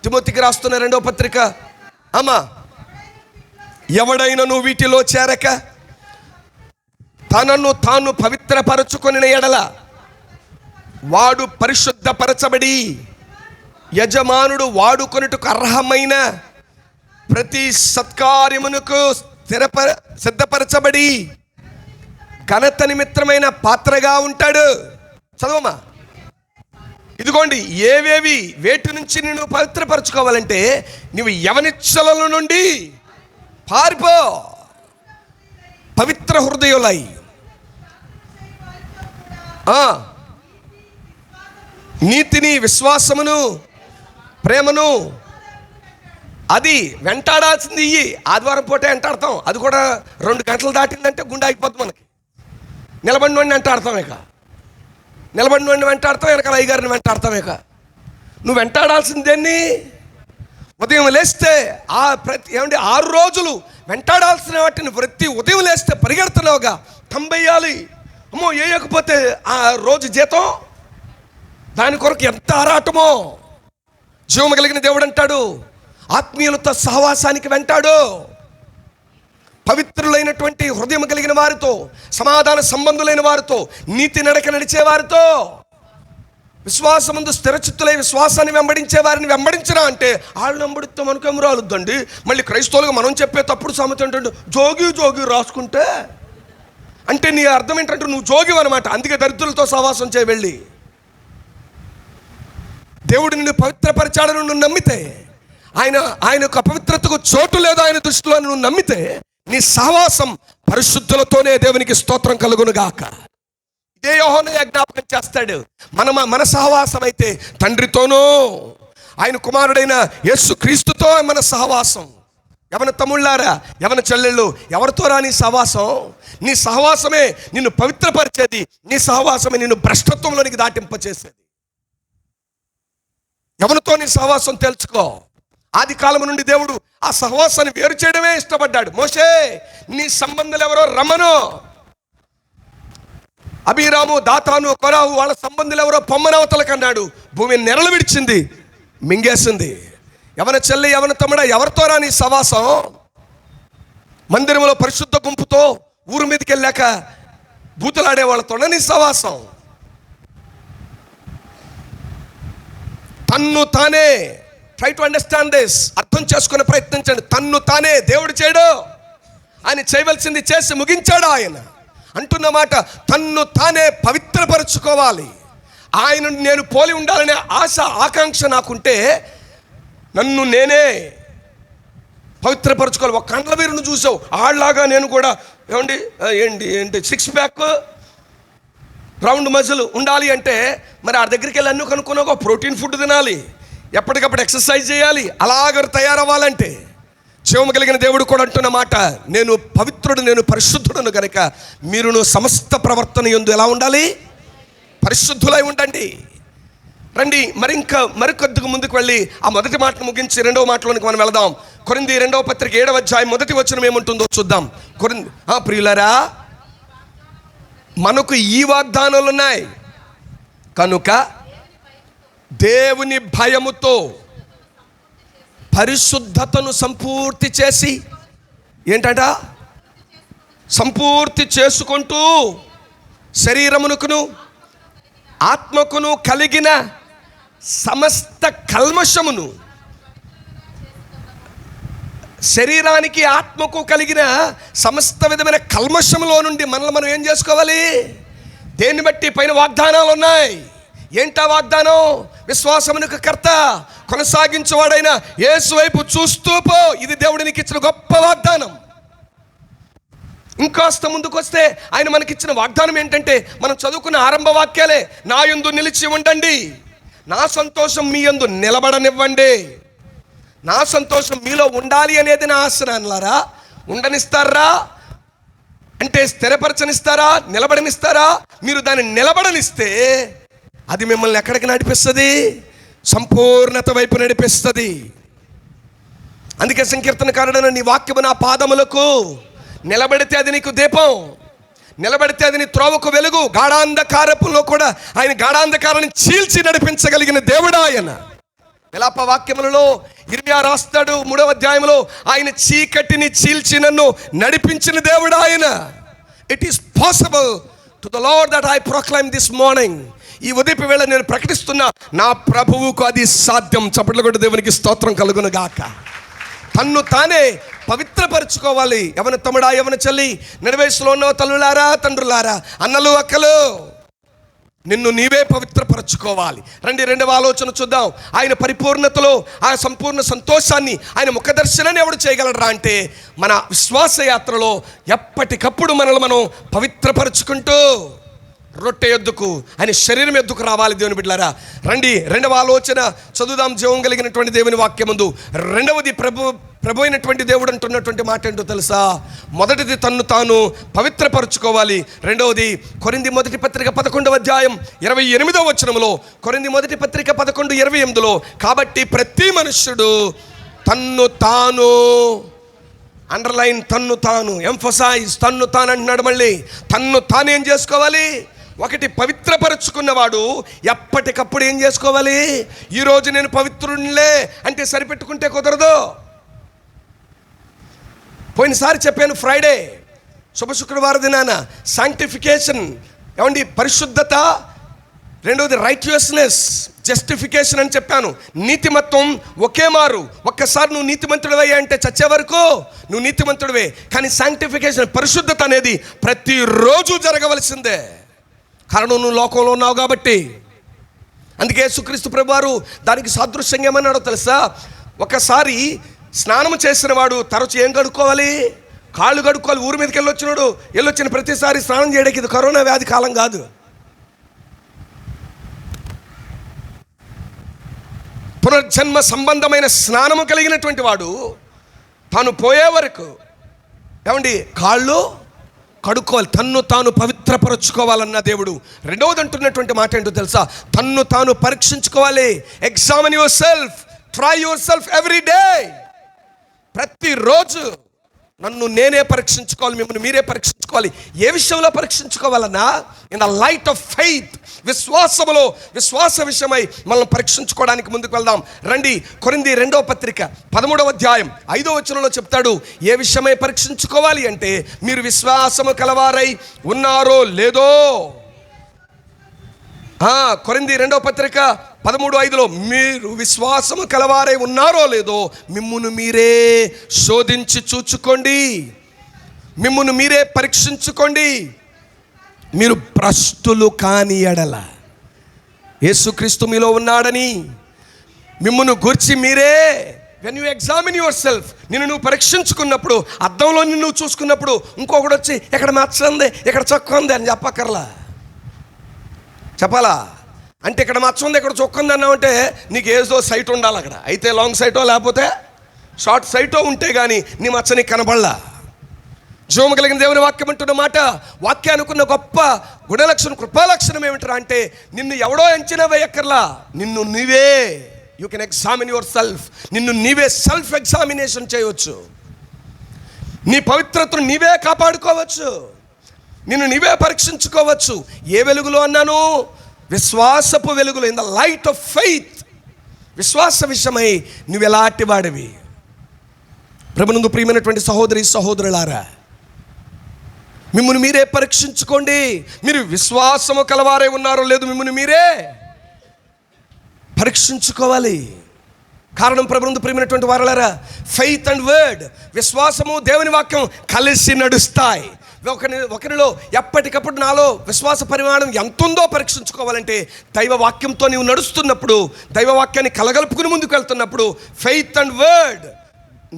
తిమోతికి రాస్తున్న 2వ పత్రిక. అమ్మా, ఎవడైనను వీటిలో చేరక తనను తాను పవిత్రపరచుకొనిన ఎడల వాడు పరిశుద్ధపరచబడి యజమానుడు వాడుకొనుటకు అర్హమైన ప్రతి సత్కార్యమునకు సిద్ధపరచబడి ఘనత నిమిత్తమైన పాత్రగా ఉంటాడు. చదవమా. ఇదిగోండి, వేటి నుంచి నేను పవిత్రపరచుకోవాలంటే నువ్వు యవనిచ్చల నుండి పారిపో. పవిత్ర హృదయులై నీతిని, విశ్వాసమును, ప్రేమను అది వెంటాడాల్సింది. ఆదివారం పూట వెంటాడతాం, అది కూడా 2 గంటలు దాటిందంటే గుండె అయిపోద్ది మనకి. నిలబడి నుండి వెంటాడతాం, ఇక నిలబడి నుండి వెంటాడతాం, వెనకాల అయ్యగారిని వెంటాడతాం. ఇక నువ్వు వెంటాడాల్సిందేన్ని? ఉదయం లేస్తే ఏమంటే 6 రోజులు వెంటాడాల్సిన వాటిని ప్రతి ఉదయం లేస్తే పరిగెడుతున్నావుగా, తంబెయ్యాలి. అమ్మో, వేయకపోతే ఆ రోజు జీతం, దాని కొరకు ఎంత ఆరాటమో. జీవము కలిగిన దేవుడు అంటాడు, ఆత్మీయులతో సహవాసానికి వెంటాడు. పవిత్రులైనటువంటి హృదయం కలిగిన వారితో, సమాధాన సంబంధులైన వారితో, నీతి నడక నడిచే వారితో, విశ్వాసముందు స్థిరచిత్తులై విశ్వాసాన్ని వెంబడించే వారిని వెంబడించరా అంటే వాళ్ళు వెంబడితే మనకేం రాలుద్దండి. మళ్ళీ క్రైస్తవులుగా మనం చెప్పే తప్పుడు సామెత ఏంటంటే జోగి రాసుకుంటే, అంటే నీ అర్థం ఏంటంటే నువ్వు జోగి అనమాట. అందుకే దరిద్రులతో సహవాసం చేయ వెళ్ళి దేవుడు నిన్ను పవిత్రపరిచాడని నువ్వు నమ్మితే, ఆయన యొక్క పవిత్రతకు చోటు లేదు ఆయన దృష్టిలో నువ్వు నమ్మితే, నీ సహవాసం పరిశుద్ధులతోనే. దేవునికి స్తోత్రం కలుగును గాక. ఇదే యోహాను జ్ఞాపకం చేస్తాడు. మన సహవాసం అయితే తండ్రితోనూ ఆయన కుమారుడైన యేసు క్రీస్తుతో మన సహవాసం. యవన తమ్ముళ్ళారా, యవన చెల్లెళ్ళు, ఎవరితో రా నీ సహవాసం? నీ సహవాసమే నిన్ను పవిత్రపరిచేది. నీ సహవాసమే నిన్ను భ్రష్టత్వంలోనికి దాటింపచేసేది. ఎవరితో నీ సహవాసం తెలుసుకో. ఆది కాలం నుండి దేవుడు ఆ సహవాసాన్ని వేరు చేయడమే ఇష్టపడ్డాడు. మోషే, నీ సంబంధాలు ఎవరో రమ్మను. అబీరాము, దాతాను, కొరాహు వాళ్ళ సంబంధులు ఎవరో పొమ్మనవతలకు అన్నాడు. భూమి నెరలు విడిచింది, మింగేసింది. ఎవరి చెల్లి, ఎవరి తమ్ముడా, ఎవరితో రాని సవాసం? మందిరంలో పరిశుద్ధ గుంపుతో ఊరు మీదకి వెళ్ళాక బూతులాడే వాళ్ళతోనే నీ సవాసం. తన్ను తానే, ట్రై టు అండర్స్టాండ్ దిస్, అర్థం చేసుకునే ప్రయత్నించండి. తన్ను తానే దేవుడు చేయడు, ఆయన చేయవలసింది చేసి ముగించాడు. ఆయన అంటున్న మాట, తన్ను తానే పవిత్రపరుచుకోవాలి. ఆయన నేను పోలి ఉండాలనే ఆశ, ఆకాంక్ష నాకుంటే నన్ను నేనే పవిత్రపరచుకోవాలి. ఒక కండ్ల వీరును చూసావు, ఆళ్ళలాగా నేను కూడా ఏంటి 6 ప్యాక్ రౌండ్ మజిల్ ఉండాలి అంటే మరి ఆ దగ్గరికి వెళ్ళి అన్నీ కనుక్కున్నావు. ఒక ప్రోటీన్ ఫుడ్ తినాలి, ఎప్పటికప్పుడు ఎక్సర్సైజ్ చేయాలి. అలాగ తయారవ్వాలంటే జీవము కలిగిన దేవుడు కూడా అంటున్న మాట, నేను పవిత్రుడు, నేను పరిశుద్ధుడును కనుక మీరును సమస్త ప్రవర్తన యందు ఎలా ఉండాలి? పరిశుద్ధులై ఉండండి. రండి మరికొద్దిగా ముందుకు వెళ్ళి ఆ మొదటి మాటను ముగించి రెండవ మాటలోనికి మనం వెళదాం. కొరింథీ 2వ పత్రిక 7వ అధ్యాయం మొదటి వచనం ఏముంటుందో చూద్దాం. ప్రియులారా, మనకు ఈ వాగ్దానాలు ఉన్నాయి కనుక దేవుని భయముతో పరిశుద్ధతను సంపూర్తి చేసి, ఏంటట, సంపూర్తి చేసుకుంటూ శరీరమునకును ఆత్మకును కలిగిన సమస్త కల్మషమును, శరీరానికి ఆత్మకు కలిగిన సమస్త విధమైన కల్మషములో నుండి మనల్ని మనం ఏం చేసుకోవాలి? దేన్ని బట్టి పైన వాగ్దానాలు ఉన్నాయి. ఏంటా వాగ్దానం? విశ్వాసమునకు కర్త కొనసాగించేవాడైన యేసు వైపు చూస్తూ పో. ఇది దేవుడు నీకు ఇచ్చిన గొప్ప వాగ్దానం. ఇంకాస్త ముందుకు వస్తే ఆయన మనకిచ్చిన వాగ్దానం ఏంటంటే, మనం చదువుకున్న ఆరంభ వాక్యాలే. నా యందు నిలిచి ఉండండి, నా సంతోషం మీ యందు నిలబడనివ్వండి. నా సంతోషం మీలో ఉండాలి అనేది నా ఆశ. అన్నారా? ఉండనిస్తారా అంటే స్థిరపరచనిస్తారా? నిలబడనిస్తారా? మీరు దాన్ని నిలబడనిస్తే అది మిమ్మల్ని ఎక్కడికి నడిపిస్తుంది? సంపూర్ణత వైపు నడిపిస్తుంది. అందుకే సంకీర్తనకారుడైన నీ వాక్యము నా పాదములకు, నిలబడితే అది నీకు దీపం, నిలబడితే అది నీ త్రోవకు వెలుగు. గాఢాంధకారపులో కూడా ఆయన గాఢాంధకారాన్ని చీల్చి నడిపించగలిగిన దేవుడు ఆయన. విలాప వాక్యములలో ఇర్మియా రాస్తాడు 3వ అధ్యాయంలో, ఆయన చీకటిని చీల్చి నన్ను నడిపించిన దేవుడు ఆయన. It is possible to the lord that I proclaim this morning. ఈ ఉదయపు వేళ నేను ప్రకటిస్తున్నా, నా ప్రభువుకు అది సాధ్యం. చప్పట్లు కొట్టి దేవునికి స్తోత్రం కలుగును గాక. తన్ను తానే పవిత్రపరచుకోవాలి. ఎవరి తమ్ముడా, ఎవరి చెల్లి, నడివయసులో ఉన్న తల్లులారా, తండ్రులారా, అన్నలు, అక్కలు, నిన్ను నీవే పవిత్రపరచుకోవాలి. రండి, రెండవ ఆలోచన చూద్దాం. ఆయన పరిపూర్ణతలో ఆ సంపూర్ణ సంతోషాన్ని, ఆయన ముఖదర్శనాన్ని ఎవడు చేయగలరా అంటే, మన విశ్వాస యాత్రలో ఎప్పటికప్పుడు మనల్ని మనం పవిత్రపరచుకుంటూ రొట్టె ఎద్దుకు, ఆయన శరీరం ఎద్దుకు రావాలి. దేవుని బిడ్డలారా, రండి, రెండవ ఆలోచన చదువుదాం. జీవం కలిగినటువంటి దేవుని వాక్యం ముందు రెండవది ప్రభు అయినటువంటి దేవుడు అంటున్నటువంటి మాట ఏంటో తెలుసా? మొదటిది తన్ను తాను పవిత్రపరచుకోవాలి. రెండవది కొరింథీ మొదటి పత్రిక 11వ అధ్యాయం 28వ వచనంలో, కొరింథీ మొదటి పత్రిక 11:28లో, కాబట్టి ప్రతి మనుష్యుడు తన్ను తాను, అండర్లైన్, తన్ను తాను, ఎంఫసైజ్, తన్ను తాను అంటున్నాడు. మళ్ళీ తన్ను తాను ఏం చేసుకోవాలి? ఒకటి, పవిత్రపరుచుకున్నవాడు ఎప్పటికప్పుడు ఏం చేసుకోవాలి? ఈరోజు నేను పవిత్రునిలే అంటే సరిపెట్టుకుంటే కుదరదు. పోయినసారి చెప్పాను, ఫ్రైడే శుభ శుక్రవారం దినాన శాంక్టిఫికేషన్, ఏమండి, పరిశుద్ధత. రెండవది రైటియస్నెస్, జస్టిఫికేషన్ అని చెప్పాను. నీతిమత్వం ఒకే మారు. ఒక్కసారి నువ్వు నీతిమంతుడివే అంటే చచ్చే వరకు నువ్వు నీతిమంతుడివే. కానీ శాంక్టిఫికేషన్, పరిశుద్ధత అనేది ప్రతిరోజు జరగవలసిందే. కారణం నువ్వు లోకంలో ఉన్నావు కాబట్టి. అందుకే యేసుక్రీస్తు ప్రభువారు దానికి సాదృశ్యంగా ఏమన్నాడో తెలుసా? ఒకసారి స్నానం చేసిన వాడు తరచు ఏం కడుక్కోవాలి? కాళ్ళు కడుక్కోవాలి. ఊరి మీదకి వెళ్ళొచ్చిన ప్రతిసారి స్నానం చేయడానికి ఇది కరోనా వ్యాధి కాలం కాదు. పునర్జన్మ సంబంధమైన స్నానము కలిగినటువంటి వాడు తాను పోయే వరకు, ఏమండి, కాళ్ళు కడుక్కోవాలి, తన్ను తాను పవిత్రపరచుకోవాలన్న దేవుడు. రెండవది అంటున్నటువంటి మాట ఏంటో తెలుసా? తన్ను తాను పరీక్షించుకోవాలి. Examine yourself, try yourself every day. ప్రతిరోజు నన్ను నేనే పరీక్షించుకోవాలి, మిమ్మల్ని మీరే పరీక్షించుకోవాలి. ఏ విషయంలో పరీక్షించుకోవాలన్నా? In the light of faith, విశ్వాసములో, విశ్వాస విషయమై మనల్ని పరీక్షించుకోవడానికి ముందుకు వెళ్దాం రండి. కొరింథీ 2వ పత్రిక 13వ అధ్యాయం 5వ వచనంలో చెప్తాడు, ఏ విషయమై పరీక్షించుకోవాలి అంటే, మీరు విశ్వాసము కలవారై ఉన్నారో లేదో. కొరింథీ 2వ పత్రిక 13:5లో, మీరు విశ్వాసము కలవారై ఉన్నారో లేదో మిమ్మును మీరే శోధించి చూచుకోండి, మిమ్మును మీరే పరీక్షించుకోండి, మీరు భ్రష్టులు కాని ఎడల. యేసుక్రీస్తు మీలో ఉన్నాడని మిమ్మును గూర్చి మీరే, when you examine your self, నిన్ను నువ్వు పరీక్షించుకున్నప్పుడు, అద్దంలో నిన్ను నువ్వు చూసుకున్నప్పుడు, ఇంకొకటి వచ్చి ఇక్కడ మచ్చంది, ఇక్కడ చొక్కా ఉంది అని చెప్పక్కర్లా. చెప్పాలా? అంటే ఇక్కడ మచ్చ ఉంది, ఇక్కడ చొక్కా ఉంది అన్నావంటే నీకు ఏదో సైట్ ఉండాలి అక్కడ. అయితే లాంగ్ సైటో లేకపోతే షార్ట్ సైటో ఉంటే కానీ నీ మచ్చ నీకు కనబడలా. జీవము కలిగిన దేవుని వాక్యం అంటున్న మాట, వాక్యానుకున్న గొప్ప గుణలక్షణం, కృపాలక్షణం ఏమిటరా అంటే, నిన్ను ఎవడో అంచనా వేయక్కర్లా, నిన్ను నీవే. You can examine your self. నిన్ను నీవే సెల్ఫ్ ఎగ్జామినేషన్ చేయవచ్చు. నీ పవిత్రతను నీవే కాపాడుకోవచ్చు, నిన్ను నీవే పరీక్షించుకోవచ్చు. ఏ వెలుగులో అన్నాను? విశ్వాసపు వెలుగులో, in the light of faith. విశ్వాస విషయమై నువ్వు ఎలాంటి వాడివి? ప్రభునందు ప్రియమైనటువంటి సహోదరి సహోదరులారా, మిమ్మల్ని మీరే పరీక్షించుకోండి. మీరు విశ్వాసము కలవారే ఉన్నారో లేదు మిమ్మల్ని మీరే పరీక్షించుకోవాలి. కారణం, ప్రభునందు ప్రియమైనటువంటి వారలారా, ఫెయిత్ అండ్ వర్డ్, విశ్వాసము దేవుని వాక్యం కలిసి నడుస్తాయి. ఒకరిలో ఎప్పటికప్పుడు నాలో విశ్వాస పరిమాణం ఎంత ఉందో పరీక్షించుకోవాలంటే, దైవ వాక్యంతో నీవు నడుస్తున్నప్పుడు, దైవ వాక్యాన్ని కలగలుపుకుని ముందుకు వెళ్తున్నప్పుడు, faith and word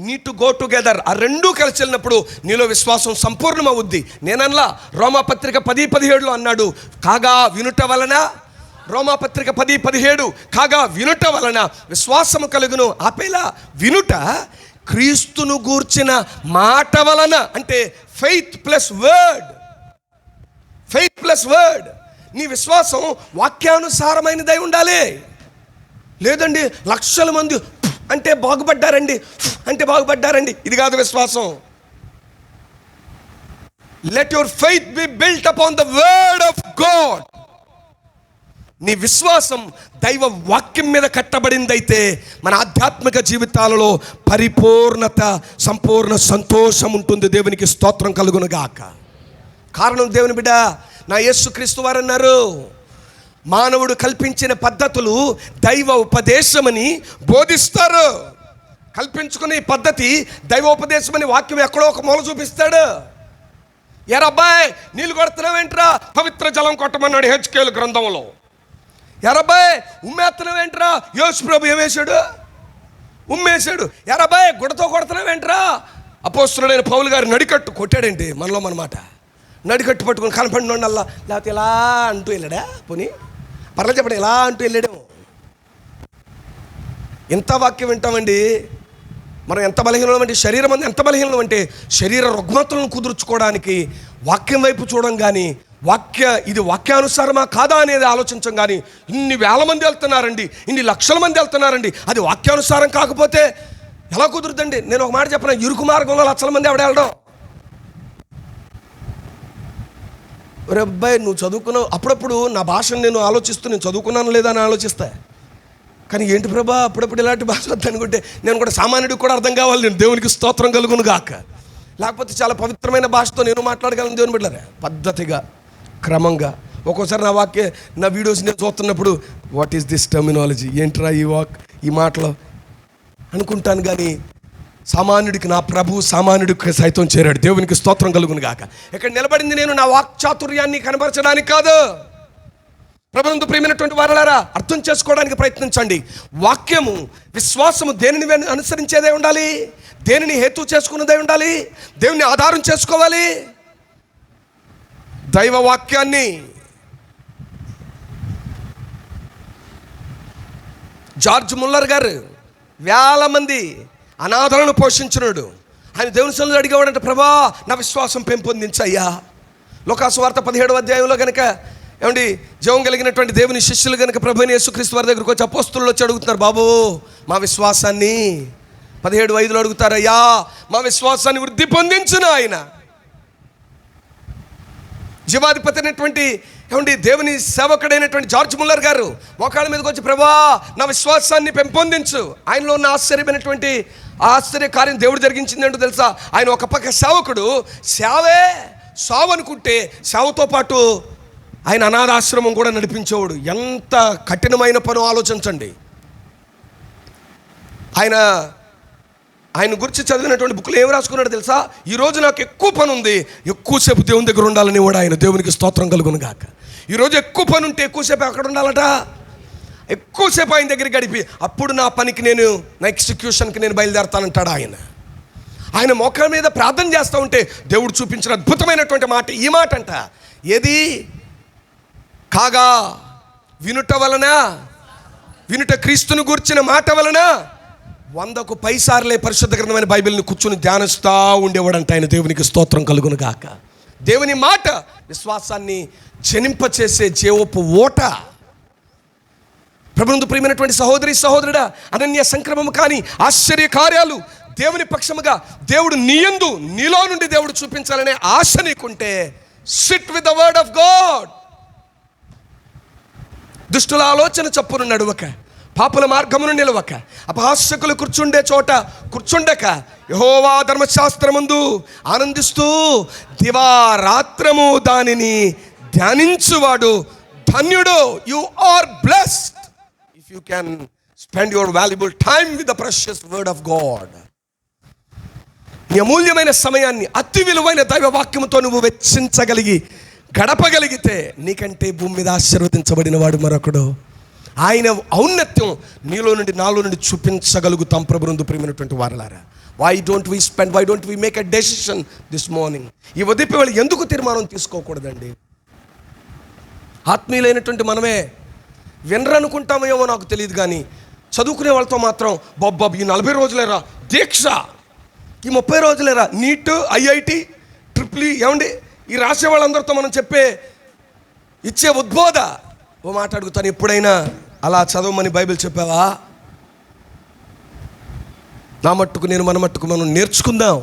need to go together. ఆ రెండూ కలిసి వెళ్ళినప్పుడు నీలో విశ్వాసం సంపూర్ణమవుద్ది. నేనల్లా రోమాపత్రిక 10:17 అన్నాడు, కాగా వినుట వలన, రోమాపత్రిక 10:17, కాగా వినుట వలన విశ్వాసము కలుగును. ఆపేలా వినుట క్రీస్తును గూర్చిన మాట వలన. అంటే faith plus word, faith plus word. నీ విశ్వాసం వాక్యానుసారమైనదై ఉండాలి. లేదండి లక్షల మంది అంటే బాగుపడ్డారండి, అంటే బాగుపడ్డారండి, ఇది కాదు విశ్వాసం. Let your faith B built upon the word of God. నీ విశ్వాసం దైవ వాక్యం మీద కట్టబడిందైతే మన ఆధ్యాత్మిక జీవితాలలో పరిపూర్ణత, సంపూర్ణ సంతోషం ఉంటుంది. దేవునికి స్తోత్రం కలుగును గాక. కారణం, దేవుని బిడ్డ, నా యేసుక్రీస్తు వారు అన్నారు, మానవుడు కల్పించిన పద్ధతులు దైవ ఉపదేశమని బోధిస్తారు. కల్పించుకునే పద్ధతి దైవ ఉపదేశమని వాక్యం ఎక్కడో ఒక మూల చూపిస్తాడు. ఎరబ్బాయ్ నీళ్ళు కొడుతున్నావేంట్రా, పవిత్ర జలం కొట్టమన్నాడు హెచ్కేలు గ్రంథంలో. ఎరబ్బాయ్ ఉమ్మేస్తున్నావేంట్రా, యేసు ప్రభు ఏమేశాడు? ఉమ్మేశాడు. ఎరబ్బాయ్ గుడతో కొడుతున్నావేంట్రా, అపోస్తలుడైన పౌలు గారు నడికట్టు కొట్టాడంటే మనలో మనమాట. నడికట్టు పట్టుకుని కనపడినోళ్ళల్లా, లేకపోతే ఇలా అంటూ వెళ్ళాడా? పోనీ పర్లేదు చెప్పండి, ఇలా అంటూ వెళ్ళాడేమో. ఎంత వాక్యం వింటామండి మనం, ఎంత బలహీనం అంటే, శరీరం అంతా ఎంత బలహీనం అంటే, శరీర రుగ్మతలను కుదుర్చుకోవడానికి వాక్యం వైపు చూడం కానీ, ఇది వాక్యానుసారమా కాదా అనేది ఆలోచించం కానీ, ఇన్ని వేల మంది వెళ్తున్నారండి, ఇన్ని లక్షల మంది వెళ్తున్నారండి, అది వాక్యానుసారం కాకపోతే ఎలా కుదురుతుందండి? నేను ఒక మాట చెప్పను, ఇరుకు మార్గంలో లక్షల మంది ఎవడ వెళ్ళడం. ఒరే అబ్బాయి నువ్వు చదువుకున్నావు, అప్పుడప్పుడు నా భాషను నేను ఆలోచిస్తూ, నేను చదువుకున్నాను లేదా అని ఆలోచిస్తా. కానీ ఏంటి ప్రభా అప్పుడప్పుడు ఇలాంటి భాష వద్దనుకుంటే, నేను కూడా సామాన్యుడికి కూడా అర్థం కావాలి. నేను దేవునికి స్తోత్రం కలుగును గాక. లేకపోతే చాలా పవిత్రమైన భాషతో నేను మాట్లాడగలను దేవుని బిడ్డలారా, పద్ధతిగా, క్రమంగా. ఒక్కోసారి నా వీడియోస్ నేను చూస్తున్నప్పుడు, వాట్ ఈస్ దిస్ టర్మినాలజీ, ఏంట్రా ఈ మాటలు అనుకుంటాను. కానీ సామాన్యుడికి నా ప్రభు సామాన్యుడికి సైతం చేరాడు. దేవునికి స్తోత్రం కలుగును గాక. ఇక్కడ నిలబడింది నేను నా వాక్చాతుర్యాన్ని కనబరచడానికి కాదు. ప్రభునందు ప్రియమైనటువంటి వారలారా, అర్థం చేసుకోవడానికి ప్రయత్నించండి. వాక్యము, విశ్వాసము దేనిని అనుసరించేదే ఉండాలి, దేనిని హేతు చేసుకున్నదే ఉండాలి, దేవుని ఆధారం చేసుకోవాలి. దైవ వాక్యాన్ని. జార్జ్ ముల్లర్ గారు వేల మంది అనాథలను పోషించినాడు. ఆయన దేవుని సన్నిధిలో అడిగేవాడంటే, ప్రభా నా విశ్వాసం పెంపొందించయ్యా. లోకాసు వార్త 17వ అధ్యాయంలో కనుక ఏమండి, జీవం కలిగినటువంటి దేవుని శిష్యులు కనుక ప్రభువైన యేసుక్రీస్తు వారి దగ్గరకు వచ్చి అపోస్తలులు వచ్చి అడుగుతున్నారు, బాబు మా విశ్వాసాన్ని 17:5 అడుగుతారు, అయ్యా మా విశ్వాసాన్ని వృద్ధి పొందించును ఆయన. జీవాధిపతి అయినటువంటి దేవుని సేవకుడైనటువంటి జార్జ్ ముల్లర్ గారు మోకాళ్ళ మీదకి వచ్చి, ప్రభా నా విశ్వాసాన్ని పెంపొందించు. ఆయనలో ఉన్న ఆశ్చర్యమైనటువంటి ఆశ్చర్య కార్యం దేవుడు జరిగించింది ఏంటో తెలుసా? ఆయన ఒక పక్క సేవకుడు, సేవే సావు అనుకుంటే సేవతో పాటు ఆయన అనాథాశ్రమం కూడా నడిపించేవాడు. ఎంత కఠినమైన పని ఆలోచించండి. ఆయన గురించి చదివినటువంటి బుక్లో ఏం రాసుకున్నాడు తెలుసా? ఈరోజు నాకు ఎక్కువ పని ఉంది, ఎక్కువసేపు దేవుని దగ్గర ఉండాలని కూడా ఆయన. దేవునికి స్తోత్రం కలుగును గాక. ఈరోజు ఎక్కువ పని ఉంటే ఎక్కువసేపు ఎక్కడ ఉండాలట? ఎక్కువసేపు ఆయన దగ్గర గడిపి అప్పుడు నా పనికి నా ఎగ్జిక్యూషన్కి నేను బయలుదేరతానంటాడు ఆయన. ఆయన మోకాళ్ళ మీద ప్రార్థన చేస్తూ ఉంటే దేవుడు చూపించిన అద్భుతమైనటువంటి మాట ఈ మాట అంట. ఏది? కాగా వినుట వలన, వినుట క్రీస్తును గూర్చిన మాట వలన 100కు పైసార్లే పరిశుద్ధ గ్రంథమైన బైబిల్ని కూర్చుని ధ్యానిస్తూ ఉండేవాడంట ఆయన. దేవునికి స్తోత్రం కలుగును గాక. దేవుని మాట విశ్వాసాన్ని జనింపచేసే జీవపు ఓట. ప్రభునందు ప్రియమైనటువంటి సహోదరి సహోదరుడా, అనన్య సంక్రమము కానీ ఆశ్చర్య కార్యాలు దేవుని పక్షముగా దేవుడు నీయందు, నీలో నుండి దేవుడు చూపించాలనే ఆశ నీకుంటే SIT with the word of God. దుష్టుల ఆలోచన చప్పును నడువక, పాపుల మార్గమును నిలవక, అపహాస్యకులు కూర్చుండే చోట కూర్చుండక, యెహోవా ధర్మశాస్త్రమందు ఆనందిస్తూ దివారాత్రము దానిని ధ్యానించువాడు ధన్యుడు. You are blessed if you can spend your valuable time with the precious word of God. నీ అమూల్యమైన సమయాన్ని అతి విలువైన దైవ వాక్యముతో నువ్వు వెచ్చించగలిగి గడపగలిగితే నీకంటే భూమి మీద ఆశీర్వదించబడిన వాడు మరొకడు. ఆయన ఔన్నత్యం నీలో నుండి నాలో నుండి చూపించగలుగుతాం. ప్రభునందు ప్రియమైనటువంటి వారలారా, why don't we make a decision this morning? ఈ ఉదయపు వేళ ఎందుకు తీర్మానం తీసుకోకూడదండి? ఆత్మీయులైనటువంటి మనమే వినరనుకుంటామేమో నాకు తెలియదు, కానీ చదువుకునే వాళ్ళతో మాత్రం బాబు ఈ 40 రోజులేరా దీక్ష, ఈ 30 రోజులేరా నీట్, ఐఐటి, ట్రిపుల్ ఏమండి, ఈ రాసే వాళ్ళందరితో మనం ఇచ్చే ఉద్బోధ. ఓ మాట అడుగుతాను, ఎప్పుడైనా అలా చదవమని బైబిల్ చెప్పావా? నా మట్టుకు నేను, మన మట్టుకు మనం నేర్చుకుందాం.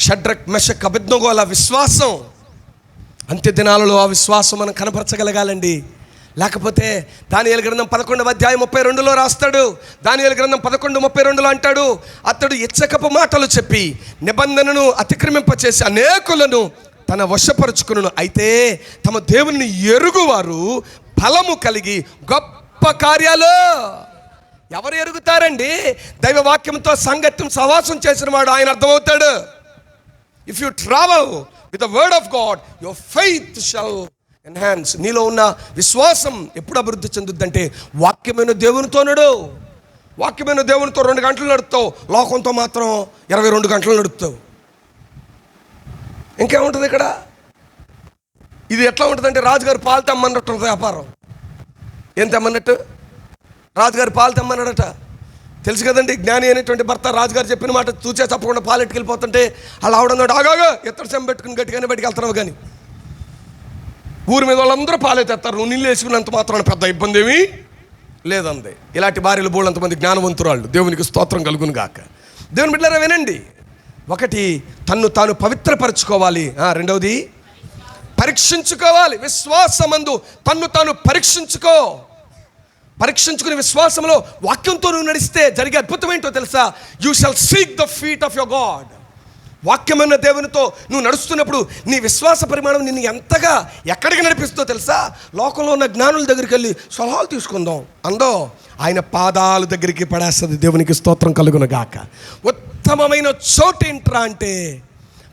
షడ్రక్, మెషక్, అబేద్నెగో అలా విశ్వాసం, అంత్య దినాలలో ఆ విశ్వాసం మనం కనపరచగలగాలండి. లేకపోతే దానియేలు గ్రంథం 11:32 రాస్తాడు. దానియేలు గ్రంథం 11:32 అంటాడు, అతడు ఇచ్చకపు మాటలు చెప్పి నిబంధనను అతిక్రమింపచేసి అనేకులను తన వశపరుచుకును. అయితే తమ దేవుని ఎరుగువారు బలము కలిగి గొప్ప కార్యాలు. ఎవరు ఎరుగుతారండి? దైవ వాక్యంతో సంగత్యం సహవాసం చేసిన వాడు ఆయన అర్థమవుతాడు. If you travel with the word of God your faith shall enhance. నీలో ఉన్న విశ్వాసం ఎప్పుడు అభివృద్ధి చెందుద్దంటే వాక్యమైన దేవునితో వాక్యమైన దేవునితో 2 గంటలు నడుపుతావు, లోకంతో మాత్రం 22 గంటలు నడుపుతావు. ఇంకేముంటుంది ఇక్కడ? ఇది ఎట్లా ఉంటుందంటే రాజుగారు పాలు తెమ్మన్నట్టు వ్యాపారం. ఏం తెమ్మన్నట్టు? రాజుగారు పాలు తెమ్మన్నాడట. తెలుసు కదండి, జ్ఞాని అయినటువంటి భర్త రాజుగారు చెప్పిన మాట తూచే తప్పకుండా పాలు ఎట్టుకెళ్ళిపోతుంటే అలా ఆవిడన్నాడు, ఆగాగా ఎత్తడి చెంబ పెట్టుకుని గట్టిగానే బయటికి వెళ్తున్నావు. కానీ ఊరి మీద వాళ్ళందరూ పాలు తెస్తారు, నువ్వు నీళ్ళు వేసుకున్నంత మాత్రం పెద్ద ఇబ్బంది ఏమీ లేదంది. ఇలాంటి భార్యలు బోళ్ళంతమంది జ్ఞానవంతురాళ్ళు. దేవునికి స్తోత్రం కలుగును గాక. దేవుని బిడ్డలారా వినండి, ఒకటి తన్ను తాను పవిత్రపరచుకోవాలి, రెండవది పరీక్షించుకోవాలి. విశ్వాసమందు తన్ను తాను పరీక్షించుకుని విశ్వాసంలో వాక్యంతో నువ్వు నడిస్తే జరిగే అద్భుతం ఏంటో తెలుసా? You shall seek the feet of your God. వాక్యమైన దేవునితో నువ్వు నడుస్తున్నప్పుడు నీ విశ్వాస పరిమాణం నిన్ను ఎంతగా ఎక్కడికి నడిపిస్తుందో తెలుసా? లోకంలో ఉన్న జ్ఞానుల దగ్గరికి వెళ్ళి సలహాలు తీసుకుందాం అందో, ఆయన పాదాల దగ్గరికి పడేస్తుంది. దేవునికి స్తోత్రం కలుగును గాక. ఉత్తమమైన చోటు ఏంట్రా అంటే,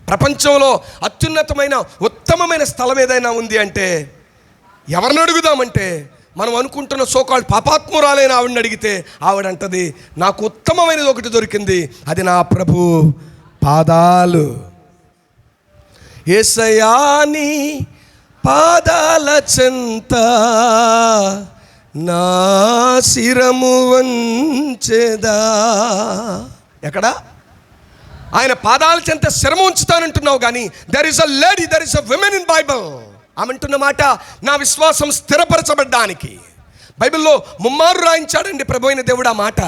ప్రపంచంలో అత్యున్నతమైన ఉత్తమమైన స్థలం ఏదైనా ఉంది అంటే ఎవరిని అడుగుదామంటే, మనం అనుకుంటున్న సోకాళ్ళు పాపాత్మురాలైన ఆవిడని అడిగితే ఆవిడంటది, నాకు ఉత్తమమైనది ఒకటి దొరికింది, అది నా ప్రభు పాదాలు. యేసయ్యా నీ పాదాల చెంత నా శిరము వంచెదా. ఎక్కడ? ఆయన పాదాల చెంత శిరము ఉంచుతానంటున్నావు, కానీ there is a lady, there is a women in Bible. ఆమెంటున్న మాట నా విశ్వాసం స్థిరపరచబడ్డానికి. బైబిల్లో ముమ్మారు రాయించాడండి ప్రభు అయిన దేవుడు ఆ మాట.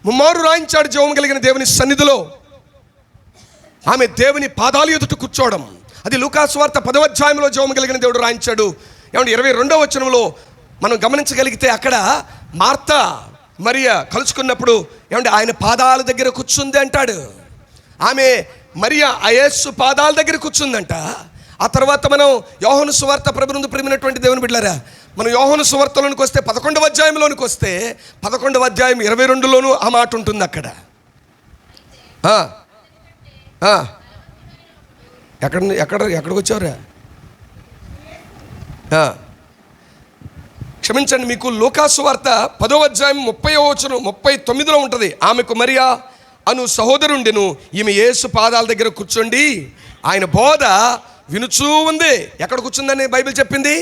ముమ్మారు రాయించాడు జీవం కలిగిన దేవుని సన్నిధిలో. ఆమె దేవుని పాదాలు ఎదుట కూర్చోవడం, అది లూకాసు వార్త 10వ అధ్యాయంలో జీవం కలిగిన దేవుడు రాయించాడు. ఏమంటే 22వ వచనంలో మనం గమనించగలిగితే అక్కడ మార్త మరియ కలుసుకున్నప్పుడు ఏమంటే ఆయన పాదాల దగ్గర కూర్చుంది అంటాడు. ఆమె మరియ యేసు పాదాల దగ్గర కూర్చుందంట. ఆ తర్వాత మనం యోహాను సువార్త ప్రభునందు ప్రియమైనటువంటి దేవుని బిడ్డలారా, మనం యోహాను సువార్తలోనికి వస్తే 11వ అధ్యాయంలోనికి వస్తే 11వ అధ్యాయం 22లోనూ ఆ మాట ఉంటుంది అక్కడ. ఎక్కడికి వచ్చావురా? క్షమించండి, మీకు లూకాసు వార్త 10వ అధ్యాయం 30వ వచనం 39లో ఉంటుంది. ఆమెకు మరియా అను సహోదరుండెను, ఈమె యేసు పాదాల దగ్గర కూర్చోండి ఆయన బోధ వినుచూ ఉంది. ఎక్కడ కూర్చుందని బైబిల్ చెప్పింది?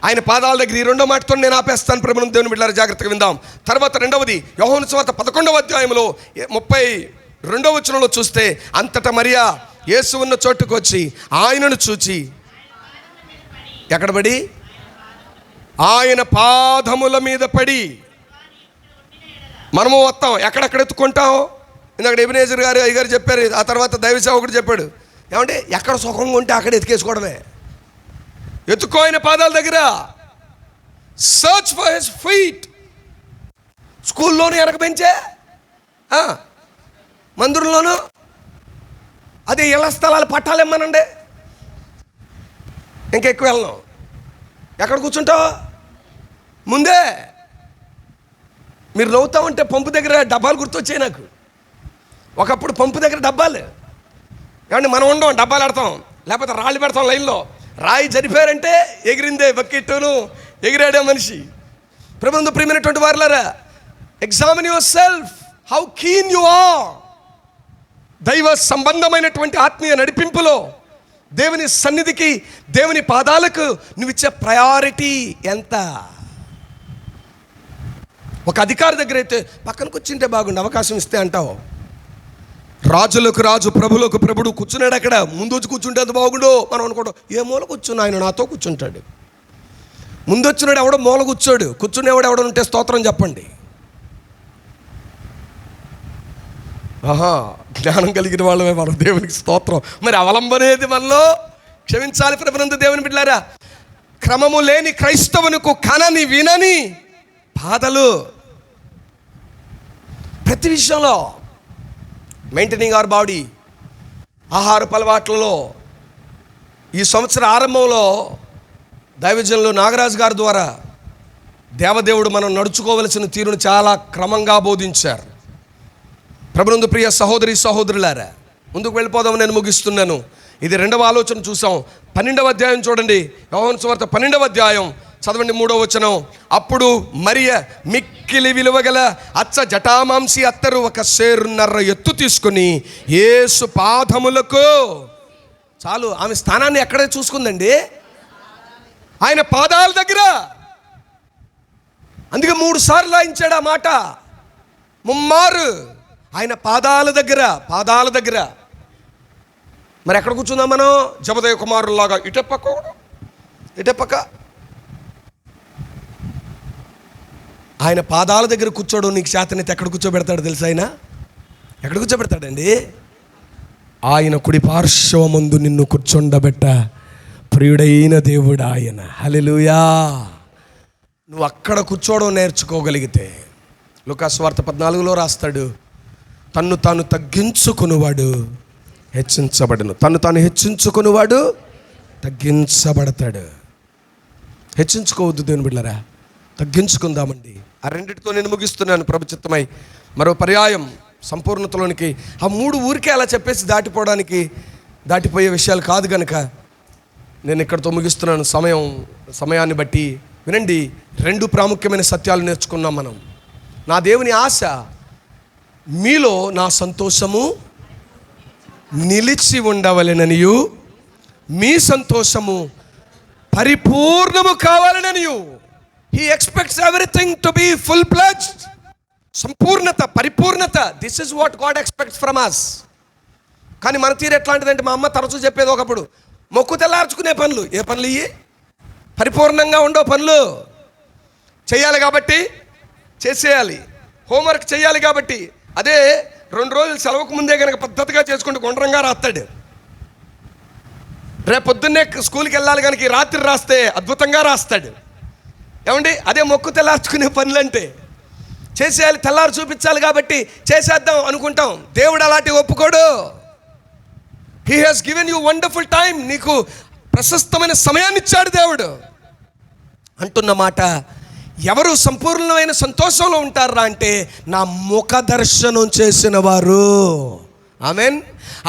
ఆయన పాదాల దగ్గర. ఈ రెండో మాటతో నేను ఆపేస్తాను. ప్రభుత్వం దేవుని బిడ్డలారా జాగ్రత్తగా విందాం. తర్వాత రెండవది యోహాను సువార్త 11వ అధ్యాయంలో 32వ వచనంలో చూస్తే, అంతటా మరియా యేసు ఉన్న చోటుకు వచ్చి ఆయనను చూచి ఎక్కడ పడి? ఆయన పాదముల మీద పడి. మనము వస్తాం, ఎక్కడెక్కడ ఎత్తుకుంటాం? ఇందాక ఎబినేజర్ గారు అయ్యగారు చెప్పారు, ఆ తర్వాత దైవ సేవకుడు చెప్పాడు, ఏమంటే ఎక్కడ సుఖంగా ఉంటే అక్కడ ఎత్తుకేసుకోవడమే. ఎత్తుకో ఆయన పాదాల దగ్గర. Search for his feet. స్కూల్లోనూ వెనక బెంచే, మందిరంలోనూ అదే ఇళ్ల స్థలాలు పట్టాలు ఇమ్మనండి, ఇంకెక్కువ వెళ్ళను. ఎక్కడ కూర్చుంటావు? ముందే. మీరు నవ్వుతా ఉంటే పంపు దగ్గర డబ్బాలు గుర్తొచ్చాయి నాకు. ఒకప్పుడు పంపు దగ్గర డబ్బాలు, ఏమంటే మనం ఉండం, డబ్బాలు ఆడతాం, లేకపోతే రాళ్ళు పెడతాం లైన్లో. రాయి జరిపారంటే ఎగిరిందే బకెట్టును, ఎగిరాడే మనిషి. ప్రభుత్వం ప్రియమైనటువంటి వారులారా, examine yourself, how keen you are. దైవ సంబంధమైనటువంటి ఆత్మీయ నడిపింపులో దేవుని సన్నిధికి, దేవుని పాదాలకు నువ్విచ్చే ప్రయారిటీ ఎంత? ఒక అధికారి దగ్గర అయితే పక్కన కూర్చుంటే బాగుండు, అవకాశం ఇస్తే అంటావు. రాజులకు రాజు, ప్రభులకు ప్రభుడు కూర్చున్నాడు అక్కడ. ముందు వచ్చి కూర్చుంటే అది బాగుండు మనం అనుకోవడం. ఏ మూల కూర్చున్నా ఆయన నాతో కూర్చుంటాడు. ముందు వచ్చినాడు ఎవడో మూల కూర్చోడు, కూర్చునేవాడు ఎవడో ఉంటే స్తోత్రం చెప్పండి. జ్ఞానం కలిగిన వాళ్ళమే మనం, దేవునికి స్తోత్రం. మరి అవలంబనేది మనలో. క్షమించాలి ప్రభునందు దేవుని బిడ్డలారా, క్రమము లేని క్రైస్తవునికి కనని వినని బాధలు ప్రతి విషయంలో. మెయింటైనింగ్ అవర్ బాడీ, ఆహారపు అలవాట్లలో ఈ సంవత్సర ఆరంభంలో దైవజనులు నాగరాజు గారి ద్వారా దేవదేవుడు మనం నడుచుకోవలసిన తీరును చాలా క్రమంగా బోధించారు. ప్రభునందు ప్రియ సహోదరి సహోదరులారా, ముందుకు వెళ్ళిపోదాం, నేను ముగిస్తున్నాను. ఇది రెండవ ఆలోచన చూసాం. 12వ అధ్యాయం చూడండి, యోహాను సువార్త 12వ అధ్యాయం చదవండి 3వ వచనం. అప్పుడు మరియ మిక్కిలి విలువగల అచ్చ జటామాంసి అత్తరు ఒక సేరున్నర ఎత్తు తీసుకుని యేసు పాదములకు, చాలు ఆమె స్థానాన్ని ఎక్కడే చూసుకుందండి, ఆయన పాదాల దగ్గర. అందుకే 3 సార్లు రాయించాడు ఆ మాట, ముమ్మారు ఆయన పాదాల దగ్గర, పాదాల దగ్గర. మరి ఎక్కడ కూర్చుందాం మనం? జబదయ్య కుమారులాగా ఇటపక్క ఇటపక్క. ఆయన పాదాల దగ్గర కూర్చోడు నీకు చేతనైతే ఎక్కడ కూర్చోబెడతాడు తెలుసా? ఆయన ఎక్కడ కూర్చోబెడతాడండి? ఆయన కుడి పార్శ్వమందు నిన్ను కూర్చోండబెట్ట ప్రియుడైన దేవుడు ఆయన. హల్లెలూయా. నువ్వు అక్కడ కూర్చోవడం నేర్చుకోగలిగితే, లూకాసు వార్త 14లో రాస్తాడు, తన్ను తాను తగ్గించుకునివాడు హెచ్చించబడను, తన్ను తాను హెచ్చించుకునివాడు తగ్గించబడతాడు. హెచ్చించుకోవద్దు దేవుని బిడ్డలారా, తగ్గించుకుందామండి. ఆ రెండిటితో నేను ముగిస్తున్నాను. ప్రభు చిత్తమై మరో పర్యాయం సంపూర్ణతలోనికి. ఆ 3 ఊరికే అలా చెప్పేసి దాటిపోయే విషయాలు కాదు కనుక నేను ఇక్కడితో ముగిస్తున్నాను. సమయాన్ని బట్టి వినండి. 2 ప్రాముఖ్యమైన సత్యాలు నేర్చుకున్నాం మనం. నా దేవుని ఆశ మీలో నా సంతోషము నిలిచి ఉండవలెననియు, మీ సంతోషము పరిపూర్ణము కావాలననియు. He expects everything to be full-fledged. సంపూర్ణత, పరిపూర్ణత. This is what God expects from us. కానీ మన తీరు ఎట్లాంటిదంటే, మా అమ్మ తరచూ చెప్పేది ఒకప్పుడు, మొక్కు తెల్లార్చుకునే పనులు. ఏ పనులు ఇవి? పరిపూర్ణంగా ఉండో పనులు చేయాలి కాబట్టి చేసేయాలి. హోంవర్క్ చేయాలి కాబట్టి. అదే 2 రోజులు సెలవుకు ముందే కనుక పద్ధతిగా చేసుకుంటూ గుండ్రంగా రాస్తాడు. రేపు పొద్దున్నే స్కూల్కి వెళ్ళాలి కనుక ఈ రాత్రి రాస్తే అద్భుతంగా రాస్తాడు. ఏమండి, అదే మొక్కు తెల్లార్చుకునే పనులంటే చేసేయాలి, తెల్లారు చూపించాలి కాబట్టి చేసేద్దాం అనుకుంటాం. దేవుడు అలాంటి ఒప్పుకోడు. He has given you wonderful time. నీకు ప్రశస్తమైన సమయాన్ని ఇచ్చాడు దేవుడు. అంటున్న మాట, ఎవరు సంపూర్ణమైన సంతోషంలో ఉంటారా అంటే నా ముఖ దర్శనం చేసిన వారు. ఆమేన్.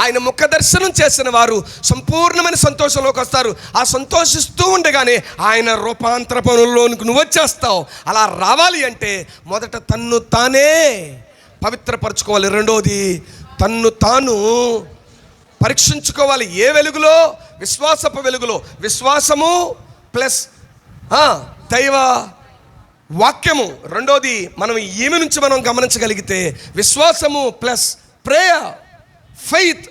ఆయన ముఖ దర్శనం చేసిన వారు సంపూర్ణమైన సంతోషంలోకి వస్తారు. ఆ సంతోషిస్తూ ఉండగానే ఆయన రూపాంతర పనుల్లోనికి నువ్వు వచ్చేస్తావు. అలా రావాలి అంటే మొదట తన్ను తానే పవిత్రపరచుకోవాలి. రెండోది తన్ను తాను పరీక్షించుకోవాలి. ఏ వెలుగులో? విశ్వాసపు వెలుగులో. విశ్వాసము ప్లస్ దైవ వాక్యము. రెండోది మనం ఈమె నుంచి మనం గమనించగలిగితే విశ్వాసము plus prayer, faith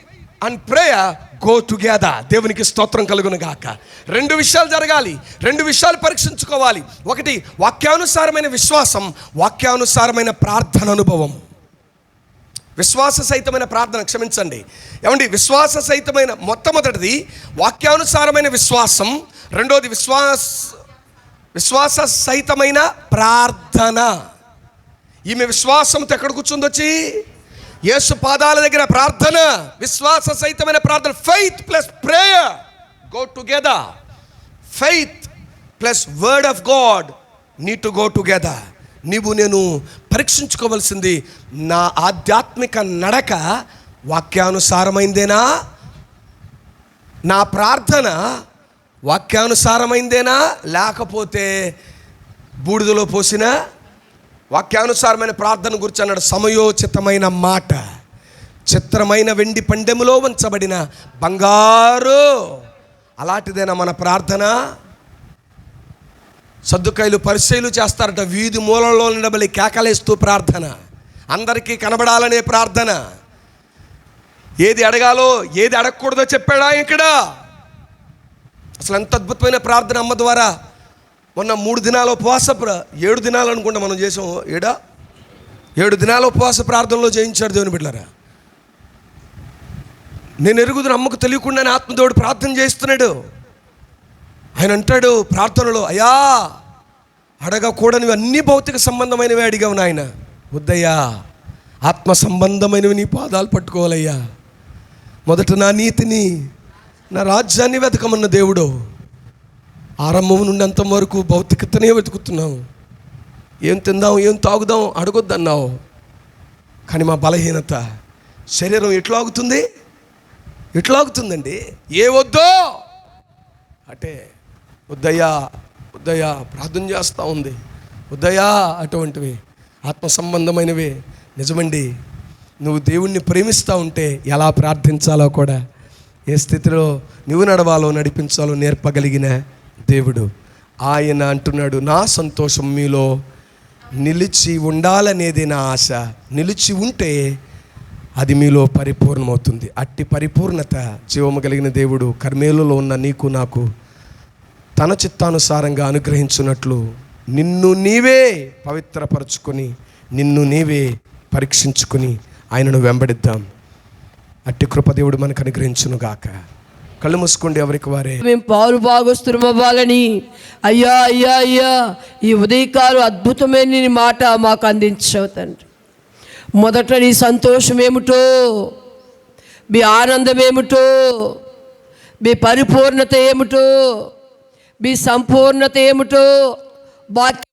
and prayer go together. దేవునికి స్తోత్రం కలుగును గాక. 2 విషయాలు జరగాలి, 2 విషయాలు పరీక్షించుకోవాలి. ఒకటి వాక్యానుసారమైన విశ్వాసం, వాక్యానుసారమైన ప్రార్థన అనుభవం. విశ్వాస సహితమైన ప్రార్థన, క్షమించండి ఏమండి, విశ్వాస సహితమైన మొట్టమొదటిది వాక్యానుసారమైన విశ్వాసం. రెండోది విశ్వాస సహితమైన ప్రార్థన. ఈమె విశ్వాసంతో ఎక్కడ కూర్చుందొచ్చి యేసు పాదాల దగ్గర ప్రార్థన, విశ్వాస సహితమైన ప్రార్థన. Faith plus prayer go together. Faith plus word of God need to go together. నీవు నేను పరీక్షించుకోవలసింది, నా ఆధ్యాత్మిక నడక వాక్యానుసారమైందేనా? నా ప్రార్థన వాక్యానుసారమైందేనా? లేకపోతే బూడిదలో పోసిన? వాక్యానుసారమైన ప్రార్థన గురించి అన్నాడు, సమయోచితమైన మాట చిత్రమైన వెండి పండెములో ఉంచబడిన బంగారు. అలాంటిదేనా మన ప్రార్థన? సద్దుకాయలు పరిచయలు చేస్తారట, వీధి మూలలో నిలబడి కేకలేస్తూ ప్రార్థన, అందరికీ కనబడాలనే ప్రార్థన. ఏది అడగాలో ఏది అడగకూడదో చెప్పాడా ఇక్కడ? అసలు ఎంత అద్భుతమైన ప్రార్థన అమ్మ ద్వారా. మొన్న 3 దినాల ఉపవాస 7 దినాలు అనుకుంటా మనం చేసాం. 7 దినాల ఉపవాస ప్రార్థనలో జయించాడు దేవుని బిడ్డలారా. నేను ఎరుగుదును, అమ్మకు తెలియకుండానే ఆత్మదేవుడు ప్రార్థన చేస్తున్నాడు. ఆయన అంటాడు ప్రార్థనలో, అయ్యా అడగకూడనివి అన్ని భౌతిక సంబంధమైనవి అడిగావు నాయన, వద్దయ్యా ఆత్మ సంబంధమైనవి నీ పాదాలు పట్టుకోవాలయ్యా. మొదట నా నీతిని, నా రాజ్యాన్ని వెతకమన్న దేవుడు. ఆరంభం నుండి అంతం వరకు భౌతికతనే వెతుకుతున్నావు. ఏం తిందాం, ఏం తాగుదాం అడగొద్దన్నావు. కానీ మా బలహీనత, శరీరం ఎట్లా ఆగుతుందండి? ఏ వద్దో అంటే వద్దయ్యా వద్దయ్యా ప్రార్థన చేస్తూ ఉంది. వద్దయ్యా అటువంటివి ఆత్మ సంబంధమైనవి. నిజమండి, నువ్వు దేవుణ్ణి ప్రేమిస్తూ ఉంటే ఎలా ప్రార్థించాలో కూడా, ఏ స్థితిలో నువ్వు నడవాలో నడిపించాలో నేర్పగలిగిన దేవుడు. ఆయన అంటున్నాడు, నా సంతోషం మీలో నిలిచి ఉండాలనేది నా ఆశ. నిలిచి ఉంటే అది మీలో పరిపూర్ణమవుతుంది. అట్టి పరిపూర్ణత జీవము కలిగిన దేవుడు కర్మేలులో ఉన్న నీకు నాకు తన చిత్తానుసారంగా అనుగ్రహించున్నట్లు నిన్ను నీవే పవిత్రపరచుకొని, నిన్ను నీవే పరీక్షించుకొని ఆయనను వెంబడిద్దాం. అట్టి కృప దేవుడు మనకు అనుగ్రహించునుగాక. కళ్ళు మూసుకోండి ఎవరికి వారే. మేము పాలు భాగస్తులమవ్వాలని అయ్యా అయ్యా అయ్యా ఈ ఉదయకాలు అద్భుతమైన నీ మాట మాకు అందించావు తండ్రి. మొదట నీ సంతోషం ఏమిటో, మీ ఆనందం ఏమిటో, మీ పరిపూర్ణత ఏమిటో, మీ సంపూర్ణత ఏమిటో వాక్యం